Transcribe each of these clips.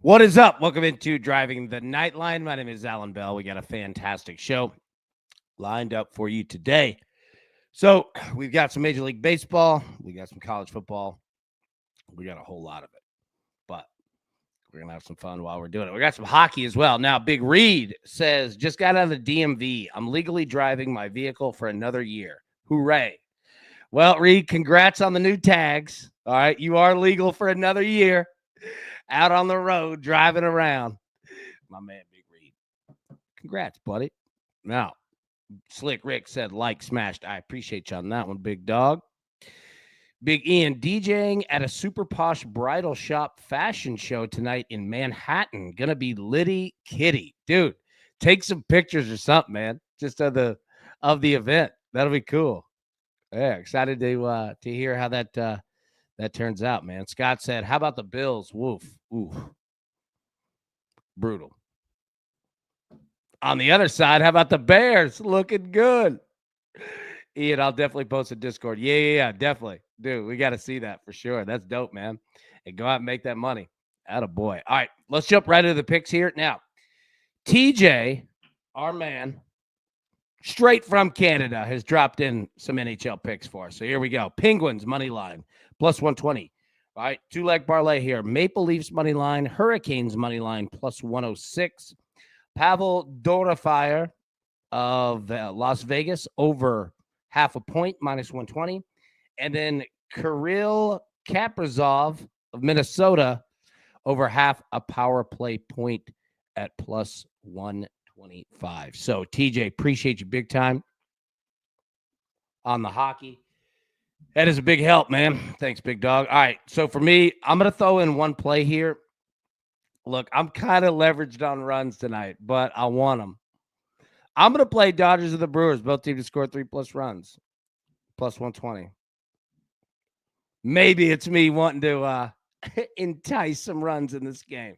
What is up? Welcome into Driving the Nightline. My name is Alan Bell. We got a fantastic show lined up for you today. So, we've got some Major League Baseball, we got some college football, we got a whole lot of it. But we're going to have some fun while we're doing it. We got some hockey as well. Now, Big Reed says, just got out of the DMV. I'm legally driving my vehicle for another year. Hooray. Well, Reed, congrats on the new tags. All right, you are legal for another year out on the road driving around. My man, Big Reed. Congrats, buddy. Now, Slick Rick said, like smashed. I appreciate you on that one, big dog. Big Ian, DJing at a super posh bridal shop fashion show tonight in Manhattan. Gonna be Liddy Kitty. Dude, take some pictures or something, man. Just of the event. That'll be cool. Yeah, excited to hear how that turns out, man. Scott said, how about the Bills? Woof. Oof. Brutal. On the other side, how about the Bears? Looking good. Ian, I'll definitely post a Discord. Yeah, definitely. Dude, we got to see that for sure. That's dope, man. And go out and make that money. Attaboy. All right, let's jump right into the picks here. Now, TJ, our man, straight from Canada, has dropped in some NHL picks for us. So here we go. Penguins, money line, plus 120. All right, two-leg parlay here. Maple Leafs, money line. Hurricanes, money line, plus 106. Pavel Dorofeyer of Las Vegas, over half a point, minus 120. And then Kirill Kaprizov of Minnesota, over half a power play point at plus 125. So, TJ, appreciate you big time on the hockey. That is a big help, man. Thanks, big dog. All right, so for me, I'm going to throw in one play here. Look, I'm kind of leveraged on runs tonight, but I want them. I'm going to play Dodgers or the Brewers, both teams to score 3+ runs, plus 120. Maybe it's me wanting to entice some runs in this game.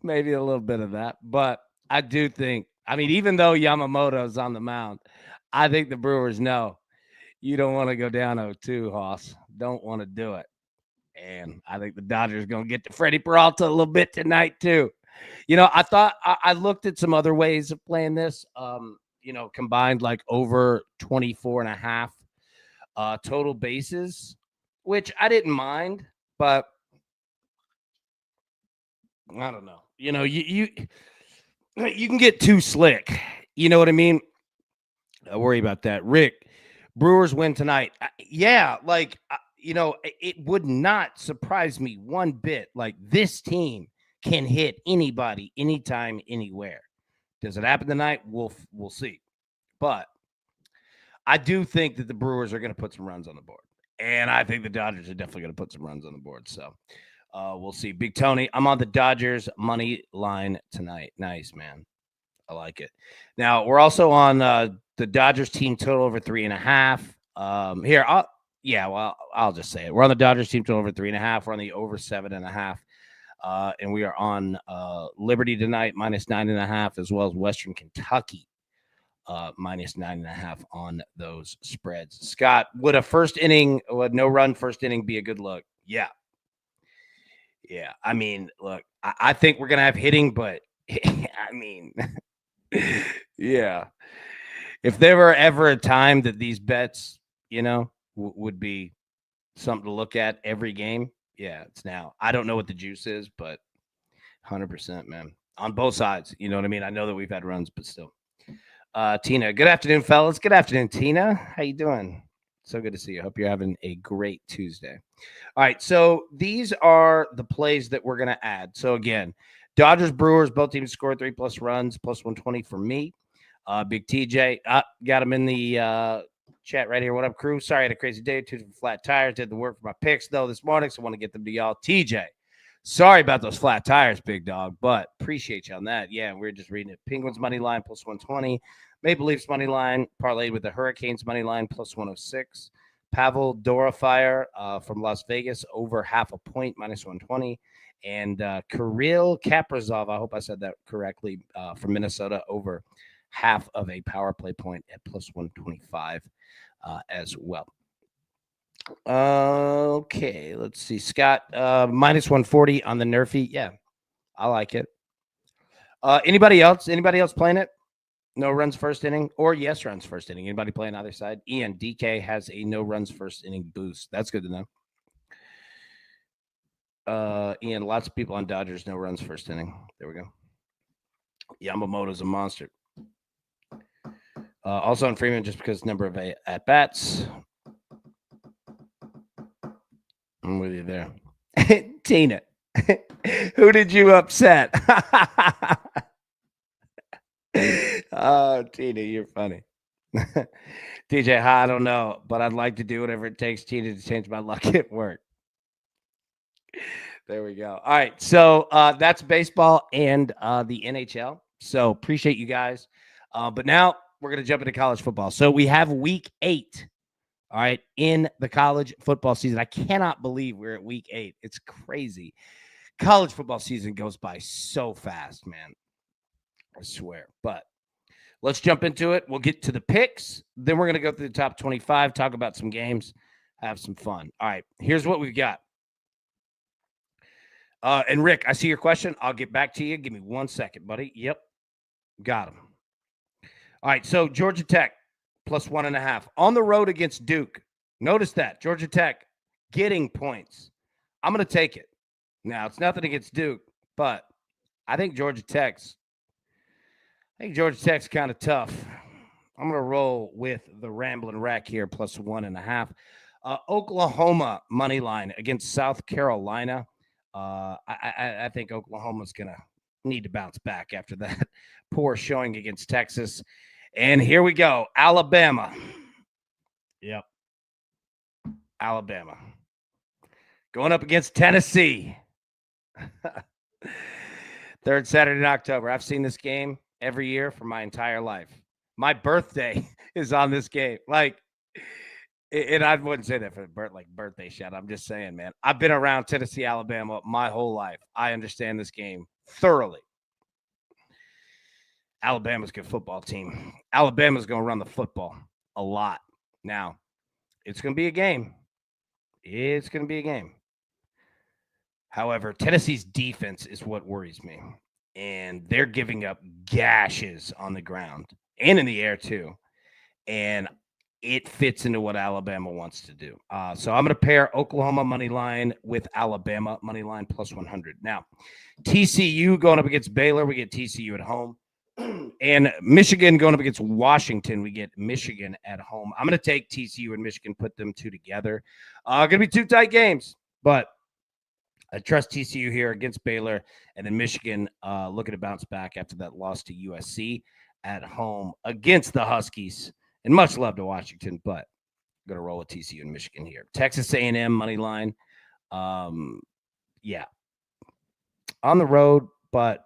Maybe a little bit of that. But I do think, even though Yamamoto's on the mound, I think the Brewers know you don't want to go down 0-2, Hoss. Don't want to do it. And I think the Dodgers are going to get to Freddie Peralta a little bit tonight, too. I thought I looked at some other ways of playing this, combined like over 24.5 total bases, which I didn't mind, but I don't know. You can get too slick. You know what I mean? Don't worry about that. Rick, Brewers win tonight. It would not surprise me one bit. Like, this team can hit anybody, anytime, anywhere. Does it happen tonight? We'll see. But I do think that the Brewers are going to put some runs on the board. And I think the Dodgers are definitely going to put some runs on the board. So we'll see. Big Tony, I'm on the Dodgers money line tonight. Nice, man. I like it. Now, we're also on the Dodgers team total over 3.5. I'll just say it. We're on the Dodgers team total over 3.5. We're on the over 7.5. And we are on Liberty tonight, minus 9.5, as well as Western Kentucky, minus 9.5 on those spreads. Scott, would a no-run first inning be a good look? Yeah. Look, I think we're going to have hitting, but, yeah. If there were ever a time that these bets, would be something to look at every game, yeah, it's now. I don't know what the juice is, but 100%, man. On both sides, you know what I mean? I know that we've had runs, but still. Tina, good afternoon, fellas. Good afternoon, Tina. How you doing? So good to see you. Hope you're having a great Tuesday. All right, so these are the plays that we're going to add. So, again, Dodgers, Brewers, both teams score 3+ runs, plus 120 for me. Big TJ, got him in the chat right here. What up, crew? Sorry, I had a crazy day. 2 flat tires. Did the work for my picks, though, this morning, so I want to get them to y'all. TJ, sorry about those flat tires, big dog, but appreciate you on that. Yeah, we're just reading it. Penguins money line, plus 120. Maple Leafs money line, parlayed with the Hurricanes money line, plus 106. Pavel Dorofeyer from Las Vegas, over half a point, minus 120. And Kirill Kaprizov, I hope I said that correctly, from Minnesota, over half of a power play point at plus 125 as well. Okay, let's see. Scott, minus 140 on the Nerfy. Yeah, I like it. Anybody else? Anybody else playing it? No runs first inning or yes runs first inning. Anybody playing either side? Ian DK has a no runs first inning boost. That's good to know. Ian, lots of people on Dodgers no runs first inning. There we go. Yamamoto's a monster. Also on Freeman, just because number of at bats. I'm with you there. Tina, who did you upset? Oh, Tina, you're funny. DJ, I don't know, but I'd like to do whatever it takes, Tina, to change my luck at work. There we go. All right. So that's baseball and the NHL. So appreciate you guys. But now we're going to jump into college football. So we have week 8. All right. In the college football season. I cannot believe we're at week 8. It's crazy. College football season goes by so fast, man. I swear. But let's jump into it. We'll get to the picks. Then we're going to go through the top 25, talk about some games, have some fun. All right. Here's what we've got. And Rick, I see your question. I'll get back to you. Give me 1 second, buddy. Yep. Got him. All right. So Georgia Tech plus 1.5 on the road against Duke. Notice that Georgia Tech getting points. I'm going to take it. Now, it's nothing against Duke, but I think Georgia Tech's kind of tough. I'm going to roll with the Rambling Rack here plus 1.5. Oklahoma money line against South Carolina. I think Oklahoma's going to need to bounce back after that poor showing against Texas. And here we go. Alabama. Yep. Alabama. Going up against Tennessee. Third Saturday in October. I've seen this game every year for my entire life. My birthday is on this game. And I wouldn't say that for the birthday shout. I'm just saying, man, I've been around Tennessee, Alabama my whole life. I understand this game thoroughly. Alabama's a good football team. Alabama's going to run the football a lot. Now, it's going to be a game. It's going to be a game. However, Tennessee's defense is what worries me. And they're giving up gashes on the ground and in the air, too. And it fits into what Alabama wants to do. So I'm going to pair Oklahoma money line with Alabama money line plus 100. Now, TCU going up against Baylor. We get TCU at home. And Michigan going up against Washington. We get Michigan at home. I'm going to take TCU and Michigan, put them two together. Going to be two tight games, but I trust TCU here against Baylor, and then Michigan looking to bounce back after that loss to USC at home against the Huskies. And much love to Washington, but I'm going to roll with TCU and Michigan here. Texas A&M money line. Yeah. On the road, but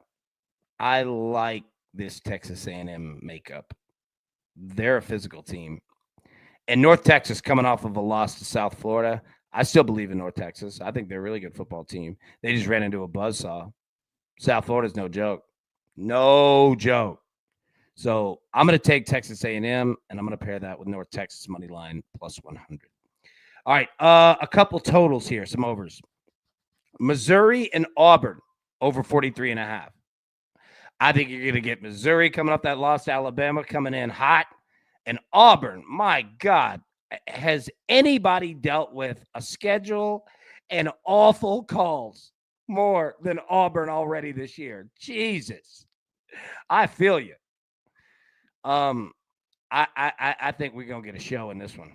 I like this Texas A&M makeup. They're a physical team. And North Texas coming off of a loss to South Florida. I still believe in North Texas. I think they're a really good football team. They just ran into a buzzsaw. South Florida's no joke. No joke. So I'm going to take Texas A&M, and I'm going to pair that with North Texas money line plus 100. All right, a couple totals here, some overs. Missouri and Auburn over 43.5. I think you're going to get Missouri coming off that loss to Alabama, coming in hot. And Auburn, my God, has anybody dealt with a schedule and awful calls more than Auburn already this year? Jesus. I feel you. I think we're gonna get a show in this one.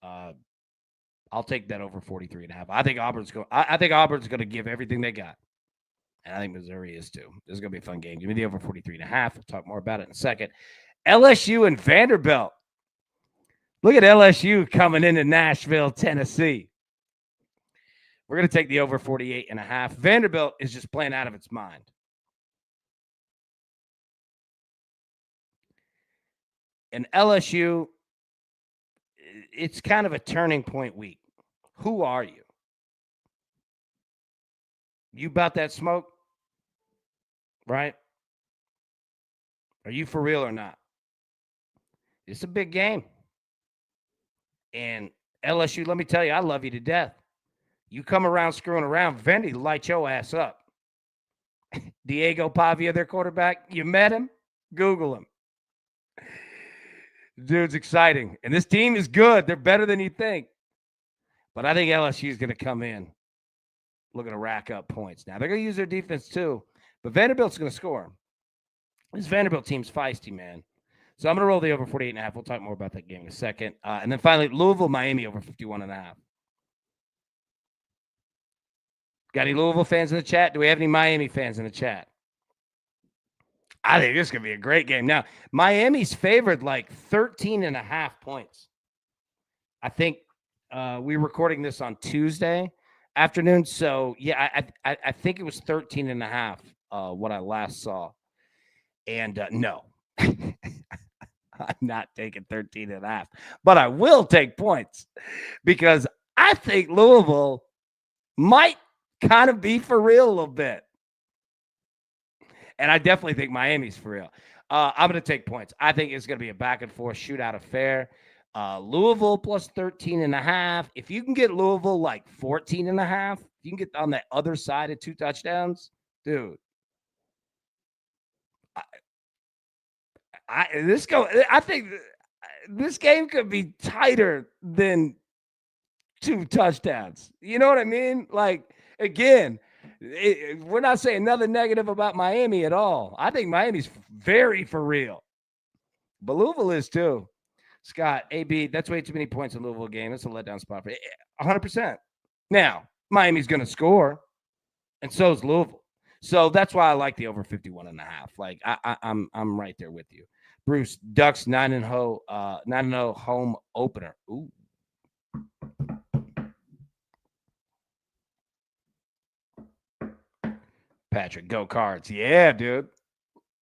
I'll take that over 43.5. I think Auburn's gonna give everything they got. And I think Missouri is too. This is gonna be a fun game. Give me the over 43.5. We'll talk more about it in a second. LSU and Vanderbilt. Look at LSU coming into Nashville, Tennessee. We're going to take the over 48.5. Vanderbilt is just playing out of its mind. And LSU, it's kind of a turning point week. Who are you? You about that smoke? Right? Are you for real or not? It's a big game. And LSU, let me tell you, I love you to death. You come around screwing around, Vandy light your ass up. Diego Pavia, their quarterback, you met him? Google him. Dude's exciting. And this team is good. They're better than you think. But I think LSU is going to come in looking to rack up points. Now, they're going to use their defense too, but Vanderbilt's going to score. This Vanderbilt team's feisty, man. So I'm going to roll the over 48.5. We'll talk more about that game in a second. And then finally, Louisville, Miami over 51.5. Got any Louisville fans in the chat? Do we have any Miami fans in the chat? I think this is going to be a great game. Now, Miami's favored like 13.5 points. I think we're recording this on Tuesday afternoon. So, yeah, I think it was 13.5 what I last saw. And no, I'm not taking 13.5. But I will take points because I think Louisville might kind of be for real a little bit. And I definitely think Miami's for real. I'm going to take points. I think it's going to be a back and forth shootout affair. Louisville plus 13.5. If you can get Louisville like 14.5, you can get on that other side of 2 touchdowns, dude. I think this game could be tighter than 2 touchdowns. You know what I mean? Like, again, we're not saying nothing negative about Miami at all. I think Miami's very for real. But Louisville is too. Scott, AB, that's way too many points in Louisville game. It's a letdown spot for 100%. Now, Miami's going to score, and so is Louisville. So that's why I like the over 51.5. Like, I'm right there with you. Bruce, Ducks 9-0 home opener. Ooh. Patrick, go Cards. Yeah, dude.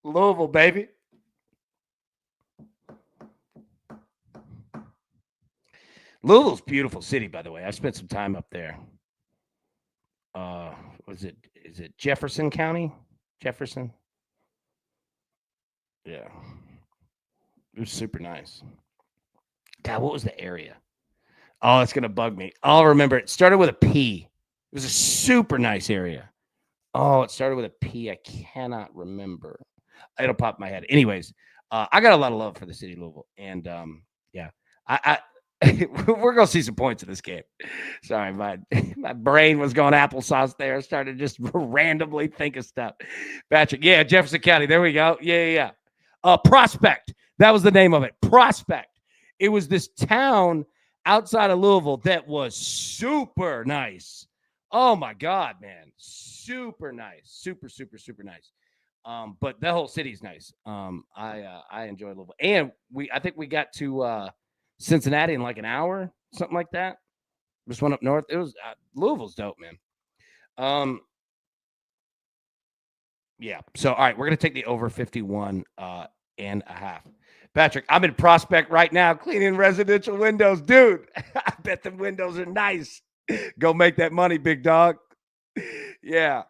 Louisville, baby. Louisville's a beautiful city, by the way. I spent some time up there. Is it Jefferson County? Jefferson? Yeah. It was super nice. God, what was the area? Oh, it's going to bug me. I'll remember. It started with a P. It was a super nice area. Oh, it started with a P. I cannot remember. It'll pop in my head. Anyways, I got a lot of love for the city of Louisville. And, yeah, we're going to see some points in this game. Sorry, my brain was going applesauce there. I started just randomly thinking stuff. Patrick, yeah, Jefferson County. There we go. Yeah. Prospect. That was the name of it. Prospect. It was this town outside of Louisville that was super nice. Oh, my God, man. Super nice. Super nice. But the whole city's nice. I enjoy Louisville. And I think we got to Cincinnati in like an hour, something like that. Just went up north. It was Louisville's dope, man. Yeah. So, all right, we're going to take the over 51.5. Patrick, I'm in Prospect right now cleaning residential windows. Dude, I bet the windows are nice. Go make that money, big dog. Yeah.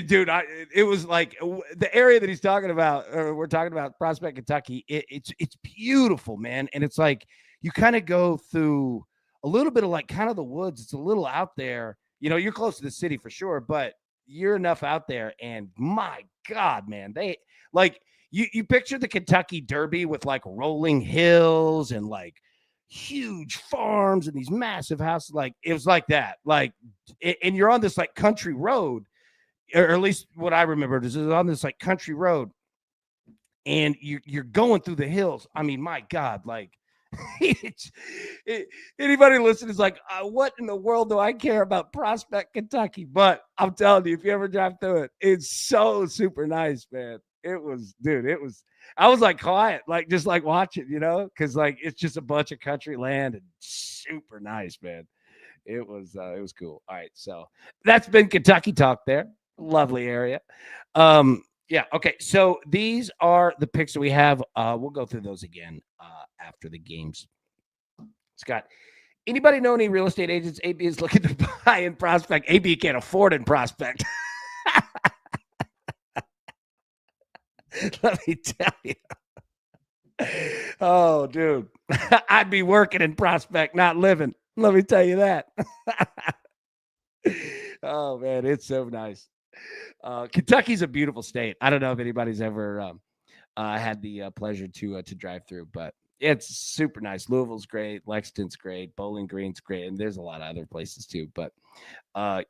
Dude, it was like the area that he's talking about, or we're talking about Prospect, Kentucky. It's beautiful, man. And it's like you kind of go through a little bit of like kind of the woods. It's a little out there. You know, you're close to the city for sure, but you're enough out there. And my God, man, they like you picture the Kentucky Derby with like rolling hills and like huge farms and these massive houses. Like it was like that. Like, and you're on this like country road, or at least what I remember is on this like country road, and you're going through the hills. I mean, my God, like anybody listening is like, what in the world do I care about Prospect, Kentucky? But I'm telling you, if you ever drive through it, it's so super nice, man. It was, dude, I was like quiet, like just like watching, you know, because like it's just a bunch of country land and super nice, man. It was cool. All right, so that's been Kentucky talk there. Lovely area. Yeah, okay. So these are the picks that we have. We'll go through those again after the games. Scott, anybody know any real estate agents AB is looking to buy in Prospect? AB can't afford in Prospect. Let me tell you. Oh, dude. I'd be working in Prospect, not living. Let me tell you that. Oh, man, it's so nice. Kentucky's a beautiful state. I don't know if anybody's ever had the pleasure to drive through, but it's super nice. Louisville's great. Lexington's great. Bowling Green's great. And there's a lot of other places too. But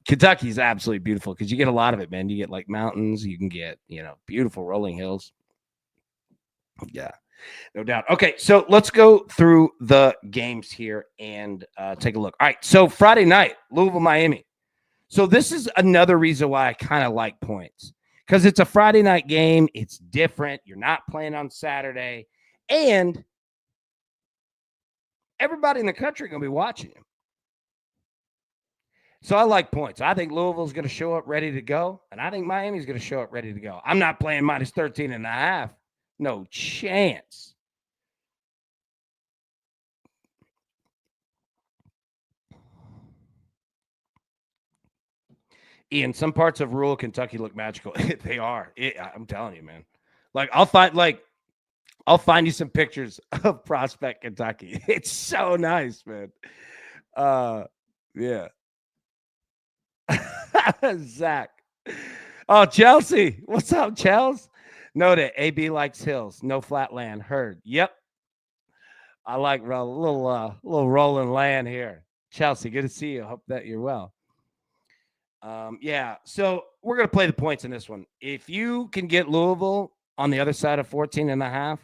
Kentucky's absolutely beautiful because you get a lot of it, man. You get like mountains. You can get, beautiful rolling hills. Yeah, no doubt. Okay, so let's go through the games here and take a look. All right, so Friday night, Louisville, Miami. So this is another reason why I kind of like points because it's a Friday night game. It's different. You're not playing on Saturday, and everybody in the country going to be watching you. So I like points. I think Louisville's going to show up ready to go, and I think Miami's going to show up ready to go. I'm not playing minus 13.5. No chance. Ian, some parts of rural Kentucky look magical. They are. I'm telling you, man. Like I'll find you some pictures of Prospect, Kentucky. It's so nice, man. Yeah. Zach. Oh, Chelsea. What's up, Chels? Note it. AB likes hills. No flat land. Heard. Yep. I like a little rolling land here. Chelsea, good to see you. Hope that you're well. Yeah. So we're going to play the points in this one. If you can get Louisville on the other side of 14.5,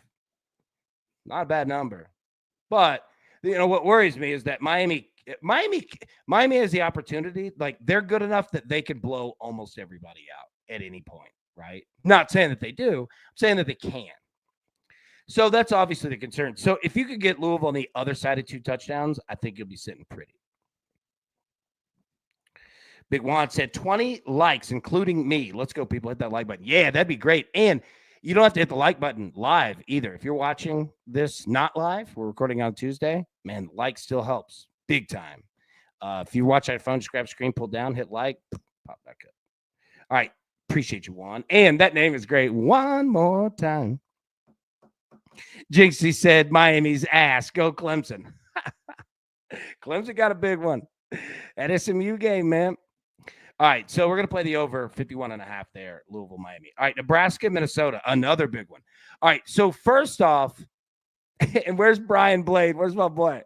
not a bad number. But, what worries me is that Miami has the opportunity. Like, they're good enough that they could blow almost everybody out at any point, right? Not saying that they do. I'm saying that they can. So that's obviously the concern. So if you could get Louisville on the other side of 2 touchdowns, I think you'll be sitting pretty. Big Juan said 20 likes, including me. Let's go, people. Hit that like button. Yeah, that'd be great. And you don't have to hit the like button live either. If you're watching this not live, we're recording on Tuesday, man, like still helps big time. If you watch on phone, just grab screen, pull down, hit like, pop back up. All right. Appreciate you, Juan. And that name is great. One more time. Jinxie said Miami's ass. Go Clemson. Clemson got a big one. That SMU game, man. All right, so we're going to play the over 51.5 there, Louisville, Miami. All right, Nebraska, Minnesota, another big one. All right, so first off, and where's Brian Blade? Where's my boy?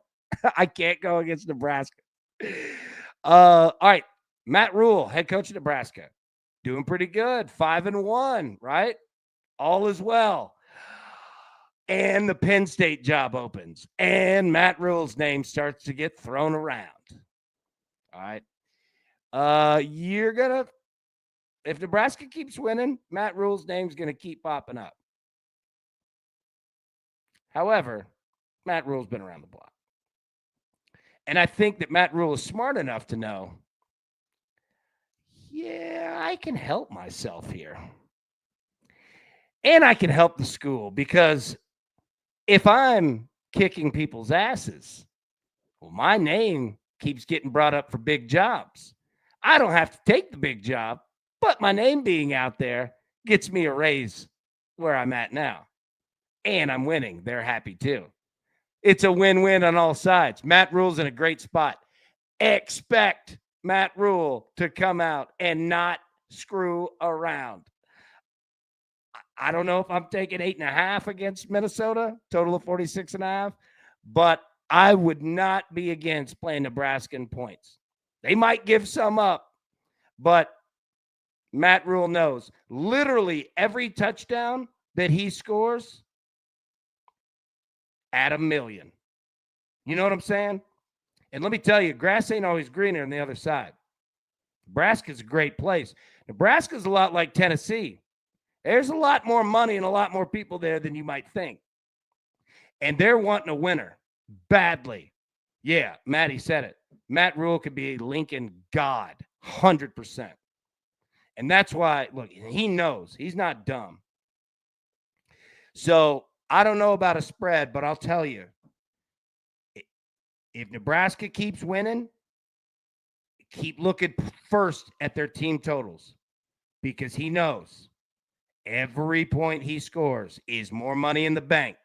I can't go against Nebraska. All right, Matt Rule, head coach of Nebraska, doing pretty good, 5-1, right? All is well. And the Penn State job opens, and Matt Rule's name starts to get thrown around. All right. If Nebraska keeps winning, Matt Rule's name's going to keep popping up. However, Matt Rule's been around the block. And I think that Matt Rule is smart enough to know, yeah, I can help myself here. And I can help the school because if I'm kicking people's asses, well, my name keeps getting brought up for big jobs. I don't have to take the big job, but my name being out there gets me a raise where I'm at now. And I'm winning. They're happy too. It's a win-win on all sides. Matt Rule's in a great spot. Expect Matt Rule to come out and not screw around. I don't know if I'm taking 8.5 against Minnesota, total of 46.5, but I would not be against playing Nebraska in points. They might give some up, but Matt Rule knows literally every touchdown that he scores, add $1 million. You know what I'm saying? And let me tell you, grass ain't always greener on the other side. Nebraska's a great place. Nebraska's a lot like Tennessee. There's a lot more money and a lot more people there than you might think. And they're wanting a winner badly. Yeah, Matty said it. Matt Rule could be a Lincoln god, 100%. And that's why, look, he knows. He's not dumb. So I don't know about a spread, but I'll tell you, if Nebraska keeps winning, keep looking first at their team totals because he knows every point he scores is more money in the bank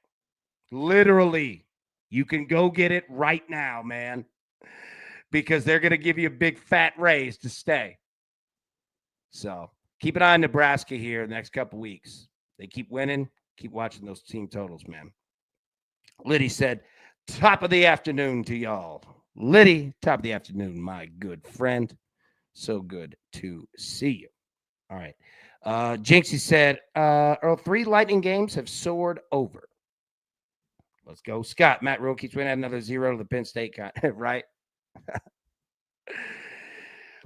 Literally. You can go get it right now, man, because they're going to give you a big fat raise to stay. So keep an eye on Nebraska here the next couple weeks. They keep winning. Keep watching those team totals, man. Liddy said, top of the afternoon to y'all. Liddy, top of the afternoon, my good friend. So good to see you. All right. Jinxie said, Earl, 3 Lightning games have soared over. Let's go. Scott, Matt Rule keeps winning another 0 to the Penn State, right?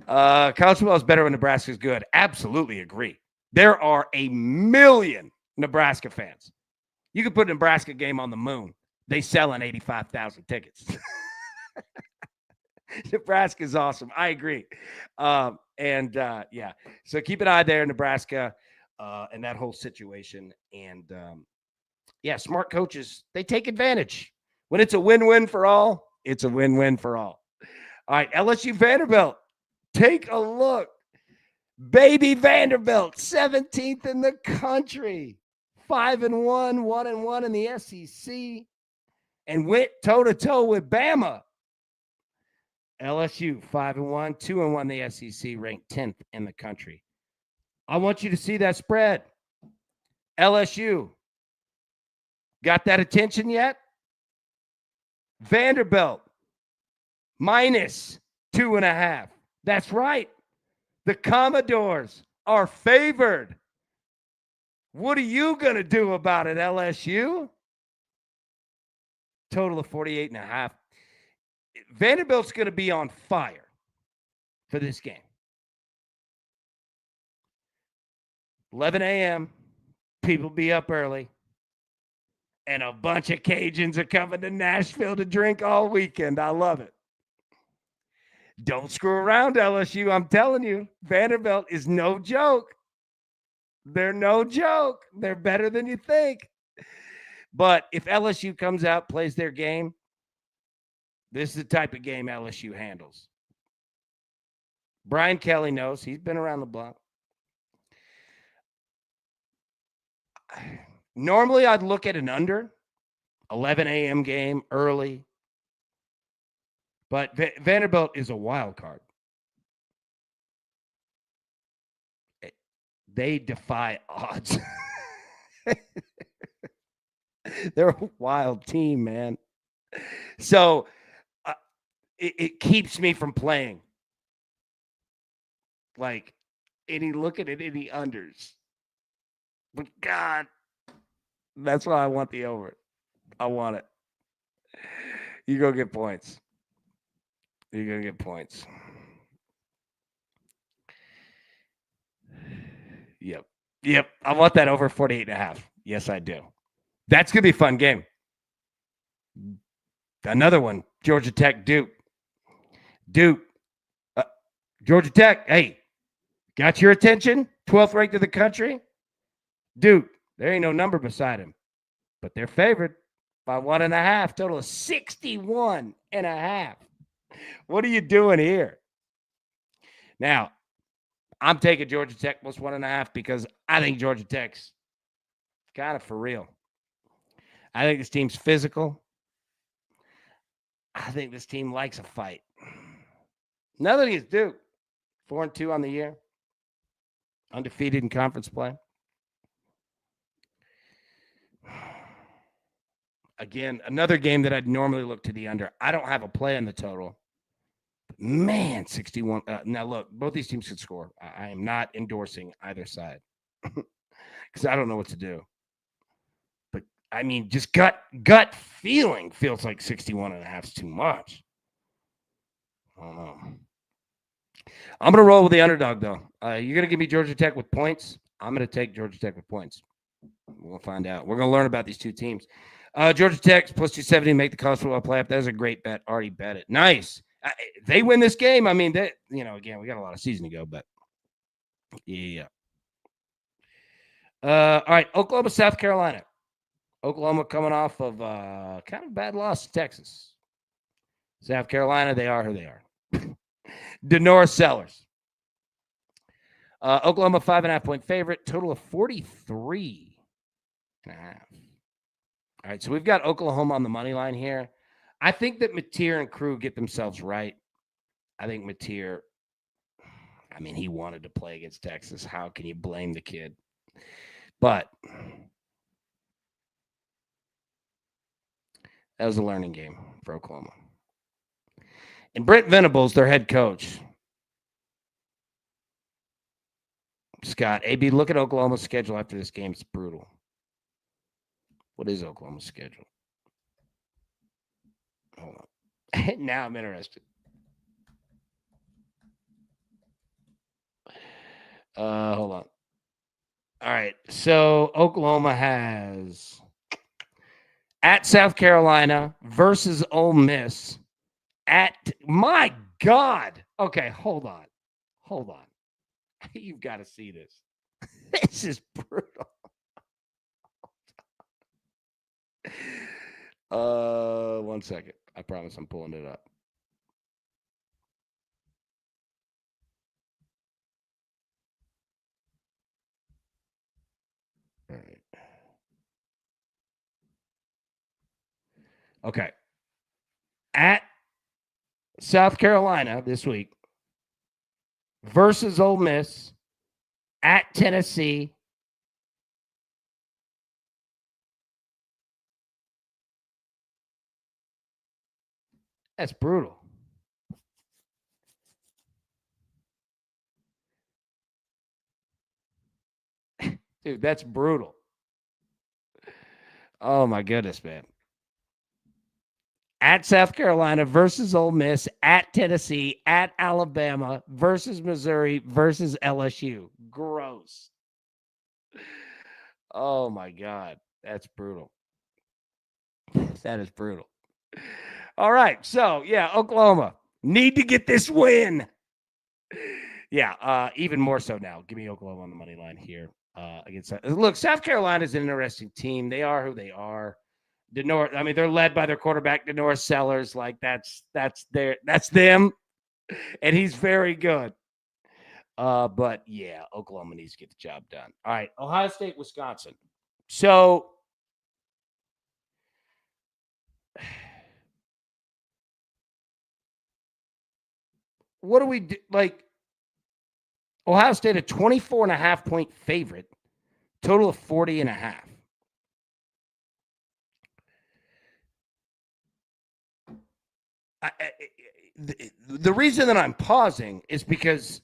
College football is better when Nebraska is good. Absolutely agree. There are a million Nebraska fans. You could put a Nebraska game on the moon. They sell in 85,000 tickets. Nebraska is awesome. I agree. Yeah. So keep an eye there, Nebraska, and that whole situation. And yeah, smart coaches, they take advantage. When it's a win-win for all, it's a win-win for all. All right, LSU Vanderbilt. Take a look. Baby Vanderbilt, 17th in the country. 5-1, 1-1 in the SEC. And went toe-to-toe with Bama. LSU, 5-1, 2-1 in the SEC, ranked 10th in the country. I want you to see that spread. LSU. Got that attention yet? Vanderbilt, -2.5. That's right. The Commodores are favored. What are you going to do about it, LSU? Total of 48.5. Vanderbilt's going to be on fire for this game. 11 a.m. People be up early. And a bunch of Cajuns are coming to Nashville to drink all weekend. I love it. Don't screw around, LSU. I'm telling you, Vanderbilt is no joke. They're no joke. They're better than you think. But if LSU comes out, plays their game, this is the type of game LSU handles. Brian Kelly knows. He's been around the block. Normally, I'd look at an under, 11 a.m. game, early. But Vanderbilt is a wild card. They defy odds. They're a wild team, man. So it keeps me from playing. Like, looking at any unders. But God, that's why I want the over. I want it. You go get points. You're going to get points. Yep. I want that over 48.5. Yes, I do. That's going to be a fun game. Another one, Georgia Tech, Duke. Georgia Tech, hey, got your attention? 12th ranked in the country? Duke, there ain't no number beside him. But they're favored by 1.5, total of 61.5. What are you doing here? Now, I'm taking Georgia Tech plus 1.5 because I think Georgia Tech's kind of for real. I think this team's physical. I think this team likes a fight. Another thing is Duke, 4-2 on the year, undefeated in conference play. Again, another game that I'd normally look to the under. I don't have a play on the total. Man, 61. Now, look, both these teams could score. I am not endorsing either side because I don't know what to do. But, I mean, just gut feeling feels like 61.5 is too much. I don't know. I'm going to roll with the underdog, though. You're going to give me Georgia Tech with points. I'm going to take Georgia Tech with points. We'll find out. We're going to learn about these two teams. Georgia Tech plus 270, make the college football playoff. That was a great bet. Already bet it. Nice. They win this game. I mean, again, we got a lot of season to go, but yeah. All right, Oklahoma, South Carolina. Oklahoma coming off of kind of bad loss to Texas. South Carolina, they are who they are. Denora Sellers. Oklahoma 5.5 point favorite. Total of 43.5. All right, so we've got Oklahoma on the money line here. I think that Mateer and crew get themselves right. I think Mateer, I mean, he wanted to play against Texas. How can you blame the kid? But that was a learning game for Oklahoma. And Brent Venables, their head coach, Scott, AB, look at Oklahoma's schedule after this game. It's brutal. What is Oklahoma's schedule? Hold on. Now I'm interested. Hold on. All right. So Oklahoma has at South Carolina versus Ole Miss. My God. Okay, hold on. You've got to see this. This is brutal. 1 second. I promise I'm pulling it up. All right. Okay. At South Carolina this week versus Ole Miss, at Tennessee, that's brutal. Dude, that's brutal. Oh, my goodness, man. At South Carolina versus Ole Miss, at Tennessee, at Alabama versus Missouri versus LSU. Gross. Oh, my God. That's brutal. That is brutal. All right. So, yeah, Oklahoma need to get this win. Yeah, even more so now. Give me Oklahoma on the money line here. Against look, South Carolina is an interesting team. They are who they are. I mean, they're led by their quarterback, Denoris Sellers. Like that's them, and he's very good. But yeah, Oklahoma needs to get the job done. All right, Ohio State, Wisconsin. So what do we do? Like Ohio State, a 24.5-point favorite, total of 40.5. The reason that I'm pausing is because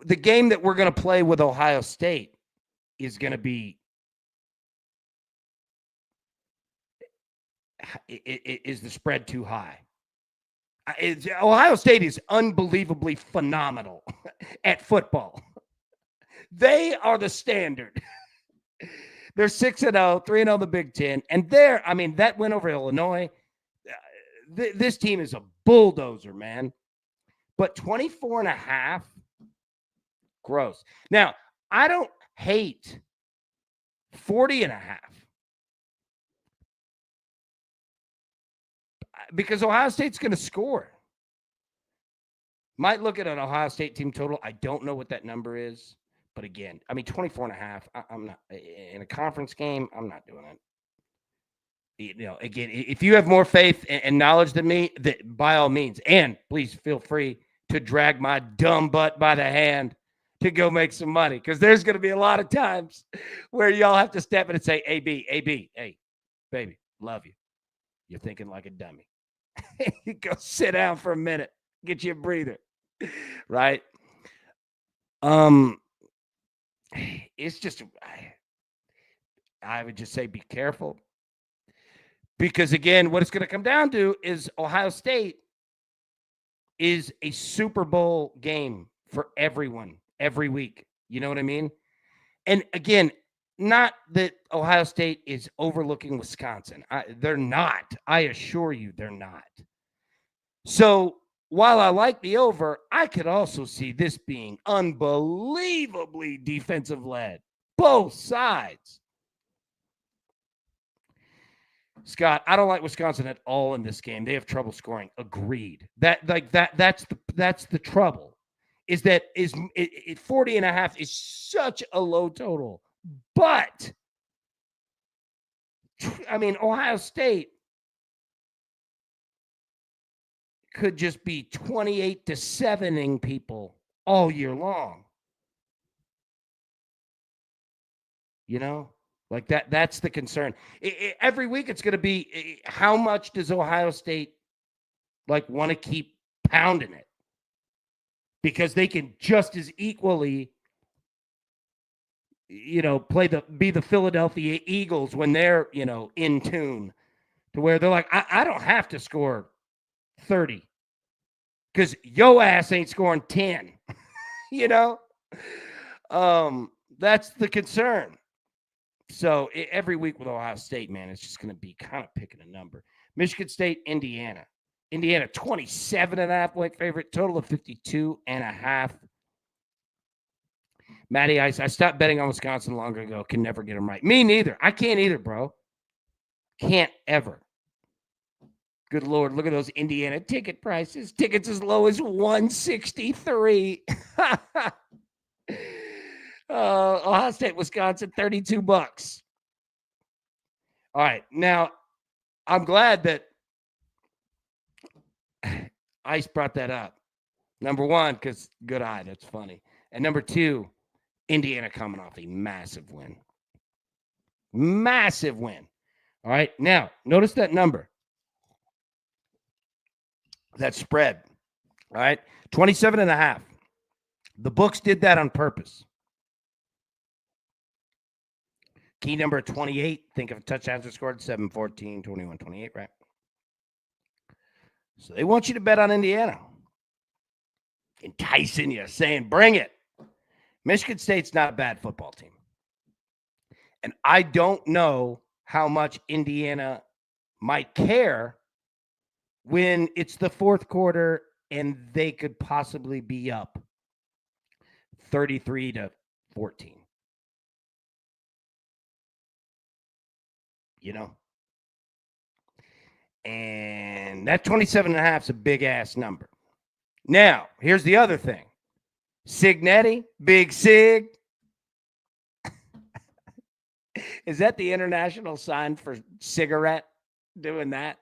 the game that we're going to play with Ohio State is going to be is the spread too high? Ohio State is unbelievably phenomenal at football. They are the standard. They're 6-0, 3-0 the Big Ten. And that win over Illinois, this team is a bulldozer, man. But 24.5, gross. Now, I don't hate 40.5 because Ohio State's going to score. Might look at an Ohio State team total. I don't know what that number is. But again, I mean, 24.5, I'm not in a conference game. I'm not doing it. Again, if you have more faith and knowledge than me, that by all means, and please feel free to drag my dumb butt by the hand to go make some money, because there's going to be a lot of times where y'all have to step in and say, AB, hey, baby, love you. You're thinking like a dummy. Go sit down for a minute, get you a breather, right? It's just, I would just say be careful. Because, again, what it's going to come down to is Ohio State is a Super Bowl game for everyone every week. You know what I mean? And, again, not that Ohio State is overlooking Wisconsin. They're not. I assure you they're not. So while I like the over, I could also see this being unbelievably defensive-led. Both sides. Scott, I don't like Wisconsin at all in this game. They have trouble scoring. Agreed. That's the trouble. Is that 40.5 is such a low total. But I mean, Ohio State could just be 28-7ing people all year long. You know, like that's the concern. Every week it's going to be how much does Ohio State like want to keep pounding it? Because they can just as equally, you know, be the Philadelphia Eagles when they're, you know, in tune to where they're like, I don't have to score 30 because yo ass ain't scoring 10, you know? That's the concern. So every week with Ohio State, man, it's just going to be kind of picking a number. Michigan State, Indiana. Indiana, 27.5-point favorite, total of 52.5. Matty Ice, I stopped betting on Wisconsin long ago. Can never get them right. Me neither. I can't either, bro. Can't ever. Good Lord, look at those Indiana ticket prices. Tickets as low as $163. Ohio State, Wisconsin, $32. All right. Now, I'm glad that Ice brought that up. Number one, because good eye, that's funny. And number two, Indiana coming off a massive win. Massive win. All right. Now, notice that number. That spread. All right. 27.5. The books did that on purpose. Key number 28. Think of touchdowns are scored 7, 14, 21, 28, right? So they want you to bet on Indiana. Enticing you, saying, bring it. Michigan State's not a bad football team. And I don't know how much Indiana might care when it's the fourth quarter and they could possibly be up 33-14. You know? And that 27.5 is a big-ass number. Now, here's the other thing. Signetti, Big Sig. Is that the international sign for cigarette? Doing that?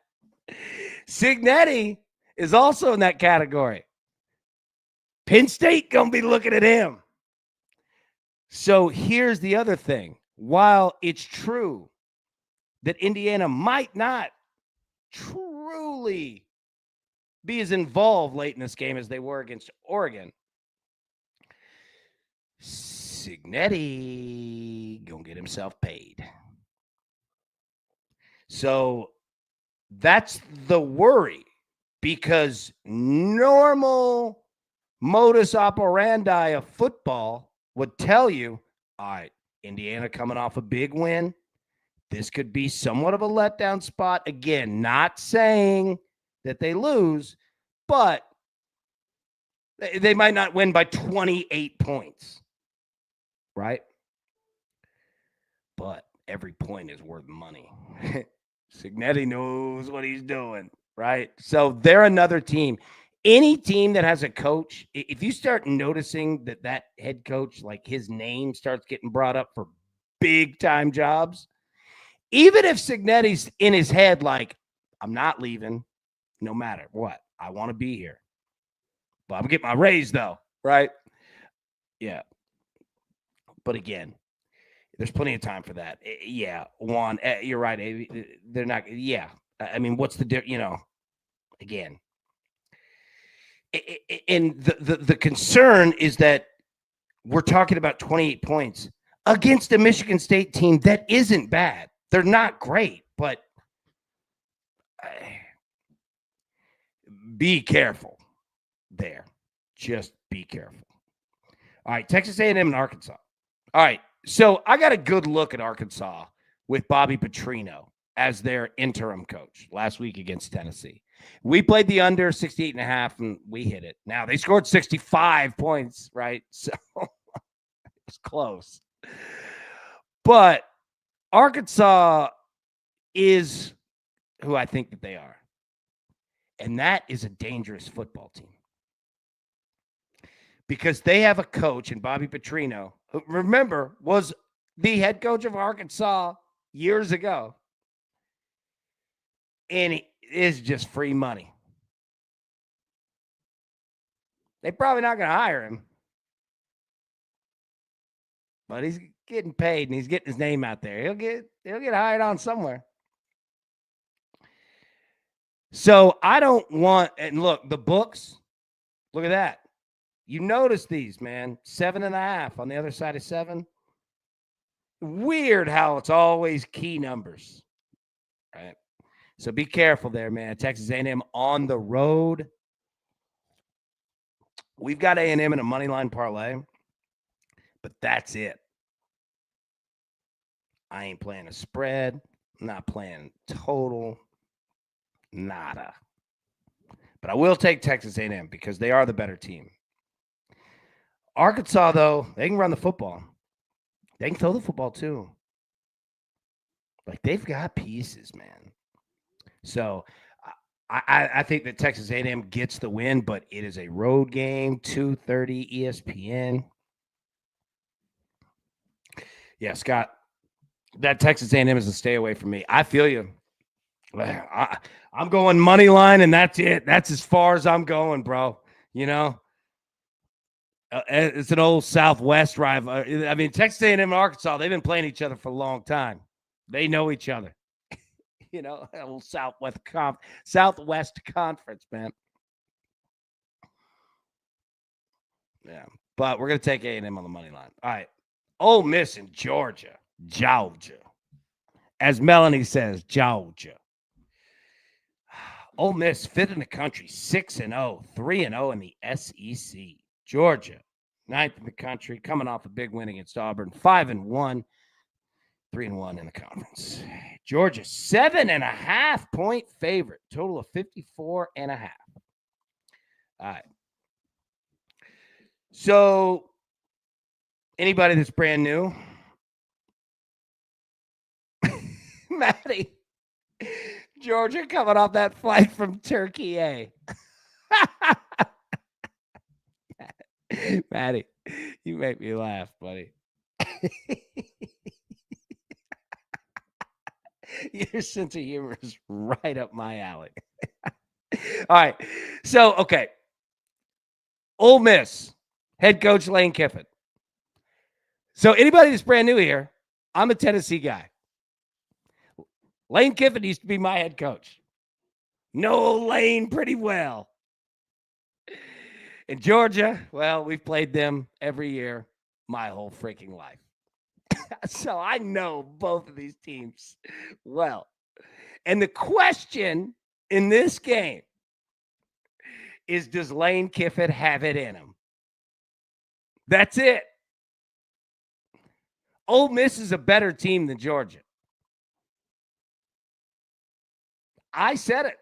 Signetti is also in that category. Penn State gonna be looking at him. So here's the other thing. While it's true that Indiana might not truly be as involved late in this game as they were against Oregon, Signetti gonna get himself paid. So that's the worry, because normal modus operandi of football would tell you, all right, Indiana coming off a big win. This could be somewhat of a letdown spot. Again, not saying that they lose, but they might not win by 28 points. Right? But every point is worth money. Signetti knows what he's doing, right? So they're another team. Any team that has a coach, if you start noticing that head coach, like his name starts getting brought up for big time jobs, even if Signetti's in his head, like, I'm not leaving no matter what. I want to be here. But I'm getting my raise though, right? Yeah. But again, there's plenty of time for that. Yeah, Juan, you're right. They're not. Yeah, I mean, what's the difference? You know, again, and the concern is that we're talking about 28 points against a Michigan State team that isn't bad. They're not great, but be careful there. Just be careful. All right, Texas A&M and Arkansas. All right, so I got a good look at Arkansas with Bobby Petrino as their interim coach last week against Tennessee. We played the under 68.5, and we hit it. Now, they scored 65 points, right? So it's close. But Arkansas is who I think that they are. And that is a dangerous football team. Because they have a coach in Bobby Petrino, who, remember, was the head coach of Arkansas years ago. And it is just free money. They're probably not going to hire him. But he's getting paid and he's getting his name out there. He'll get hired on somewhere. So I don't want, and look, the books, look at that. You notice these, man. 7.5 on the other side of 7. Weird how it's always key numbers, right? So be careful there, man. Texas A&M on the road. We've got A&M in a money line parlay, but that's it. I ain't playing a spread. I'm not playing total. Nada. But I will take Texas A&M because they are the better team. Arkansas, though, they can run the football. They can throw the football, too. Like, they've got pieces, man. So I think that Texas A&M gets the win, but it is a road game, 2:30 ESPN. Yeah, Scott, that Texas A&M is a stay away from me. I feel you. I'm going money line, and that's it. That's as far as I'm going, bro. You know, it's an old Southwest rival. I mean, Texas A&M and Arkansas, they've been playing each other for a long time. They know each other. You know, old Southwest Conference, man. Yeah, but we're gonna take A&M on the money line. All right, Ole Miss in Georgia. As Melanie says, Georgia. Ole Miss, 5th in the country, 6-0, 3-0 in the SEC. Georgia, 9th in the country, coming off a big win against Auburn, 5-1, 3-1 in the conference. Georgia, 7.5-point favorite, total of 54.5. All right. So, anybody that's brand new, Maddie, Georgia coming off that flight from Turkey, eh? Maddie, you make me laugh, buddy. Your sense of humor is right up my alley. All right. So, okay. Ole Miss, head coach Lane Kiffin. So, anybody that's brand new here, I'm a Tennessee guy. Lane Kiffin used to be my head coach. Know Lane pretty well. In Georgia, well, we've played them every year my whole freaking life. So I know both of these teams well. And the question in this game is, does Lane Kiffin have it in him? That's it. Ole Miss is a better team than Georgia. I said it.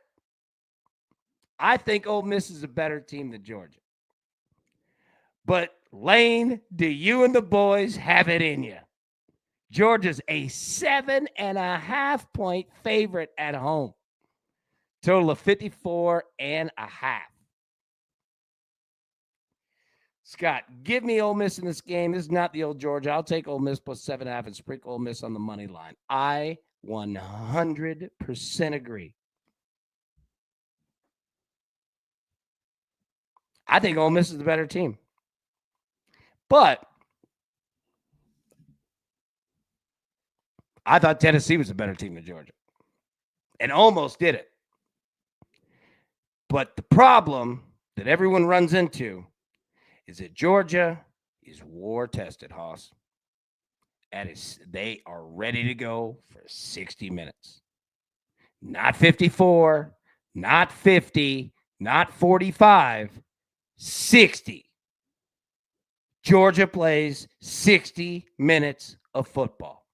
I think Ole Miss is a better team than Georgia. But Lane, do you and the boys have it in you? Georgia's a 7.5-point favorite at home. Total of 54.5. Scott, give me Ole Miss in this game. This is not the old Georgia. I'll take Ole Miss plus 7.5 and sprinkle Ole Miss on the money line. I 100% agree. I think Ole Miss is the better team. But I thought Tennessee was a better team than Georgia. And almost did it. But the problem that everyone runs into is that Georgia is war-tested, Hoss. They are ready to go for 60 minutes. Not 54, not 50, not 45, 60. Georgia plays 60 minutes of football.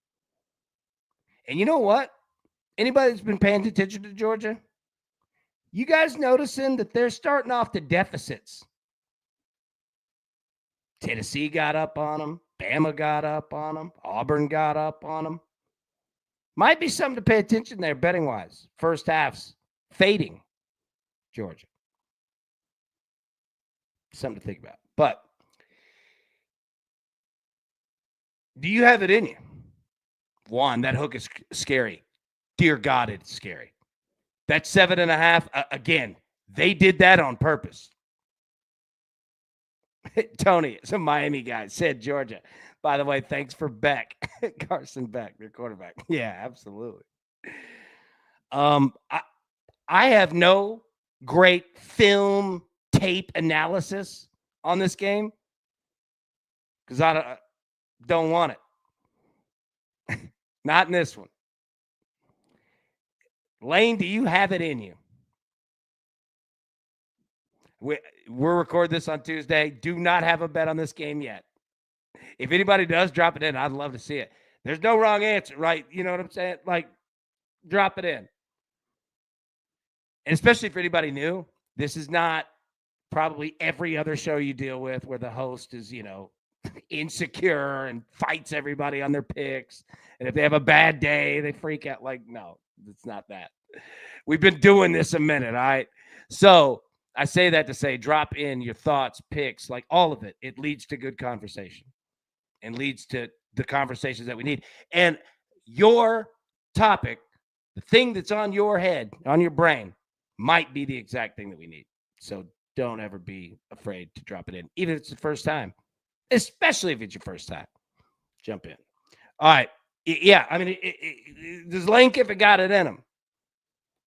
And you know what? Anybody that's been paying attention to Georgia, you guys noticing that they're starting off the deficits. Tennessee got up on them. Bama got up on them. Auburn got up on them. Might be something to pay attention there betting-wise. First half's fading Georgia. Something to think about. But do you have it in you? One, that hook is scary. Dear God, it's scary. That's 7.5. Again, they did that on purpose. Tony, some Miami guy, said Georgia. By the way, thanks for Beck. Carson Beck, their quarterback. Yeah, absolutely. I have no great film tape analysis on this game because I don't want it. Not in this one. Lane, do you have it in you? We're recording this on Tuesday. Do not have a bet on this game yet. If anybody does, drop it in. I'd love to see it. There's no wrong answer, right? You know what I'm saying? Like, drop it in. And especially for anybody new, this is not probably every other show you deal with where the host is, insecure and fights everybody on their picks. And if they have a bad day, they freak out. Like, no, it's not that. We've been doing this a minute, all right? So I say that to say drop in your thoughts, picks, like all of it. It leads to good conversation and leads to the conversations that we need. And your topic, the thing that's on your head, on your brain, might be the exact thing that we need. So don't ever be afraid to drop it in, even if it's the first time, especially if it's your first time. Jump in. All right. Yeah, I mean, does Lane Kiffin got it in him?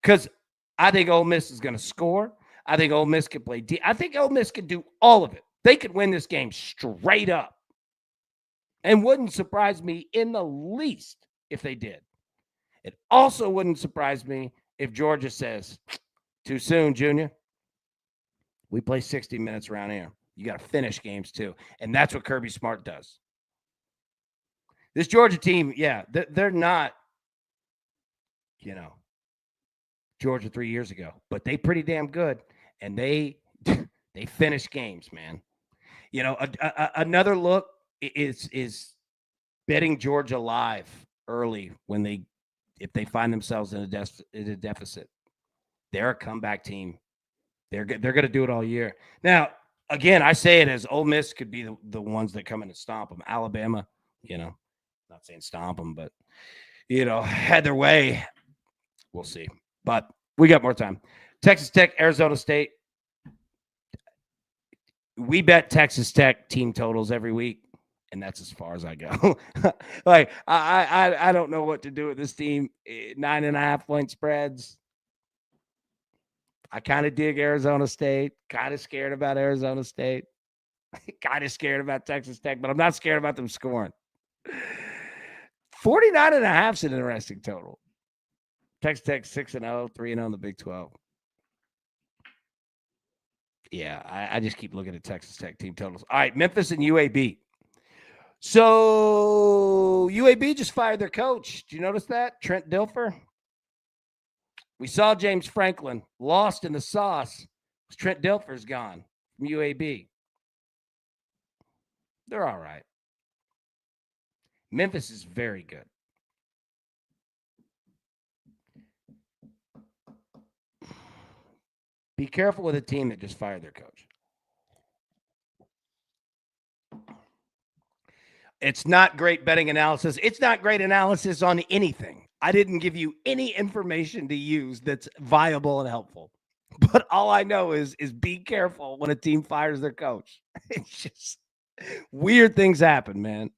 Because I think Ole Miss is going to score. I think Ole Miss can play I think Ole Miss can do all of it. They could win this game straight up. And wouldn't surprise me in the least if they did. It also wouldn't surprise me if Georgia says, too soon, Junior. We play 60 minutes around here. You got to finish games too. And that's what Kirby Smart does. This Georgia team, yeah, they're not, Georgia 3 years ago, but they pretty damn good. And they finish games, man. Another look is betting Georgia live early if they find themselves in a deficit. They're a comeback team. They're going to do it all year. Now, again, I say it as Ole Miss could be the ones that come in and stomp them. Alabama, not saying stomp them, but, had their way. We'll see. But we got more time. Texas Tech, Arizona State. We bet Texas Tech team totals every week, and that's as far as I go. Like, I don't know what to do with this team. 9.5 point spreads. I kind of dig Arizona State. Kind of scared about Arizona State. Kind of scared about Texas Tech, but I'm not scared about them scoring. 49.5 is an interesting total. Texas Tech 6-0, 3-0 in the Big 12. Yeah, I just keep looking at Texas Tech team totals. All right, Memphis and UAB. So UAB just fired their coach. Do you notice that? Trent Dilfer. We saw James Franklin lost in the sauce. Trent Dilfer's gone from UAB. They're all right. Memphis is very good. Be careful with a team that just fired their coach. It's not great betting analysis. It's not great analysis on anything. I didn't give you any information to use that's viable and helpful. But all I know is be careful when a team fires their coach. It's just weird things happen, man.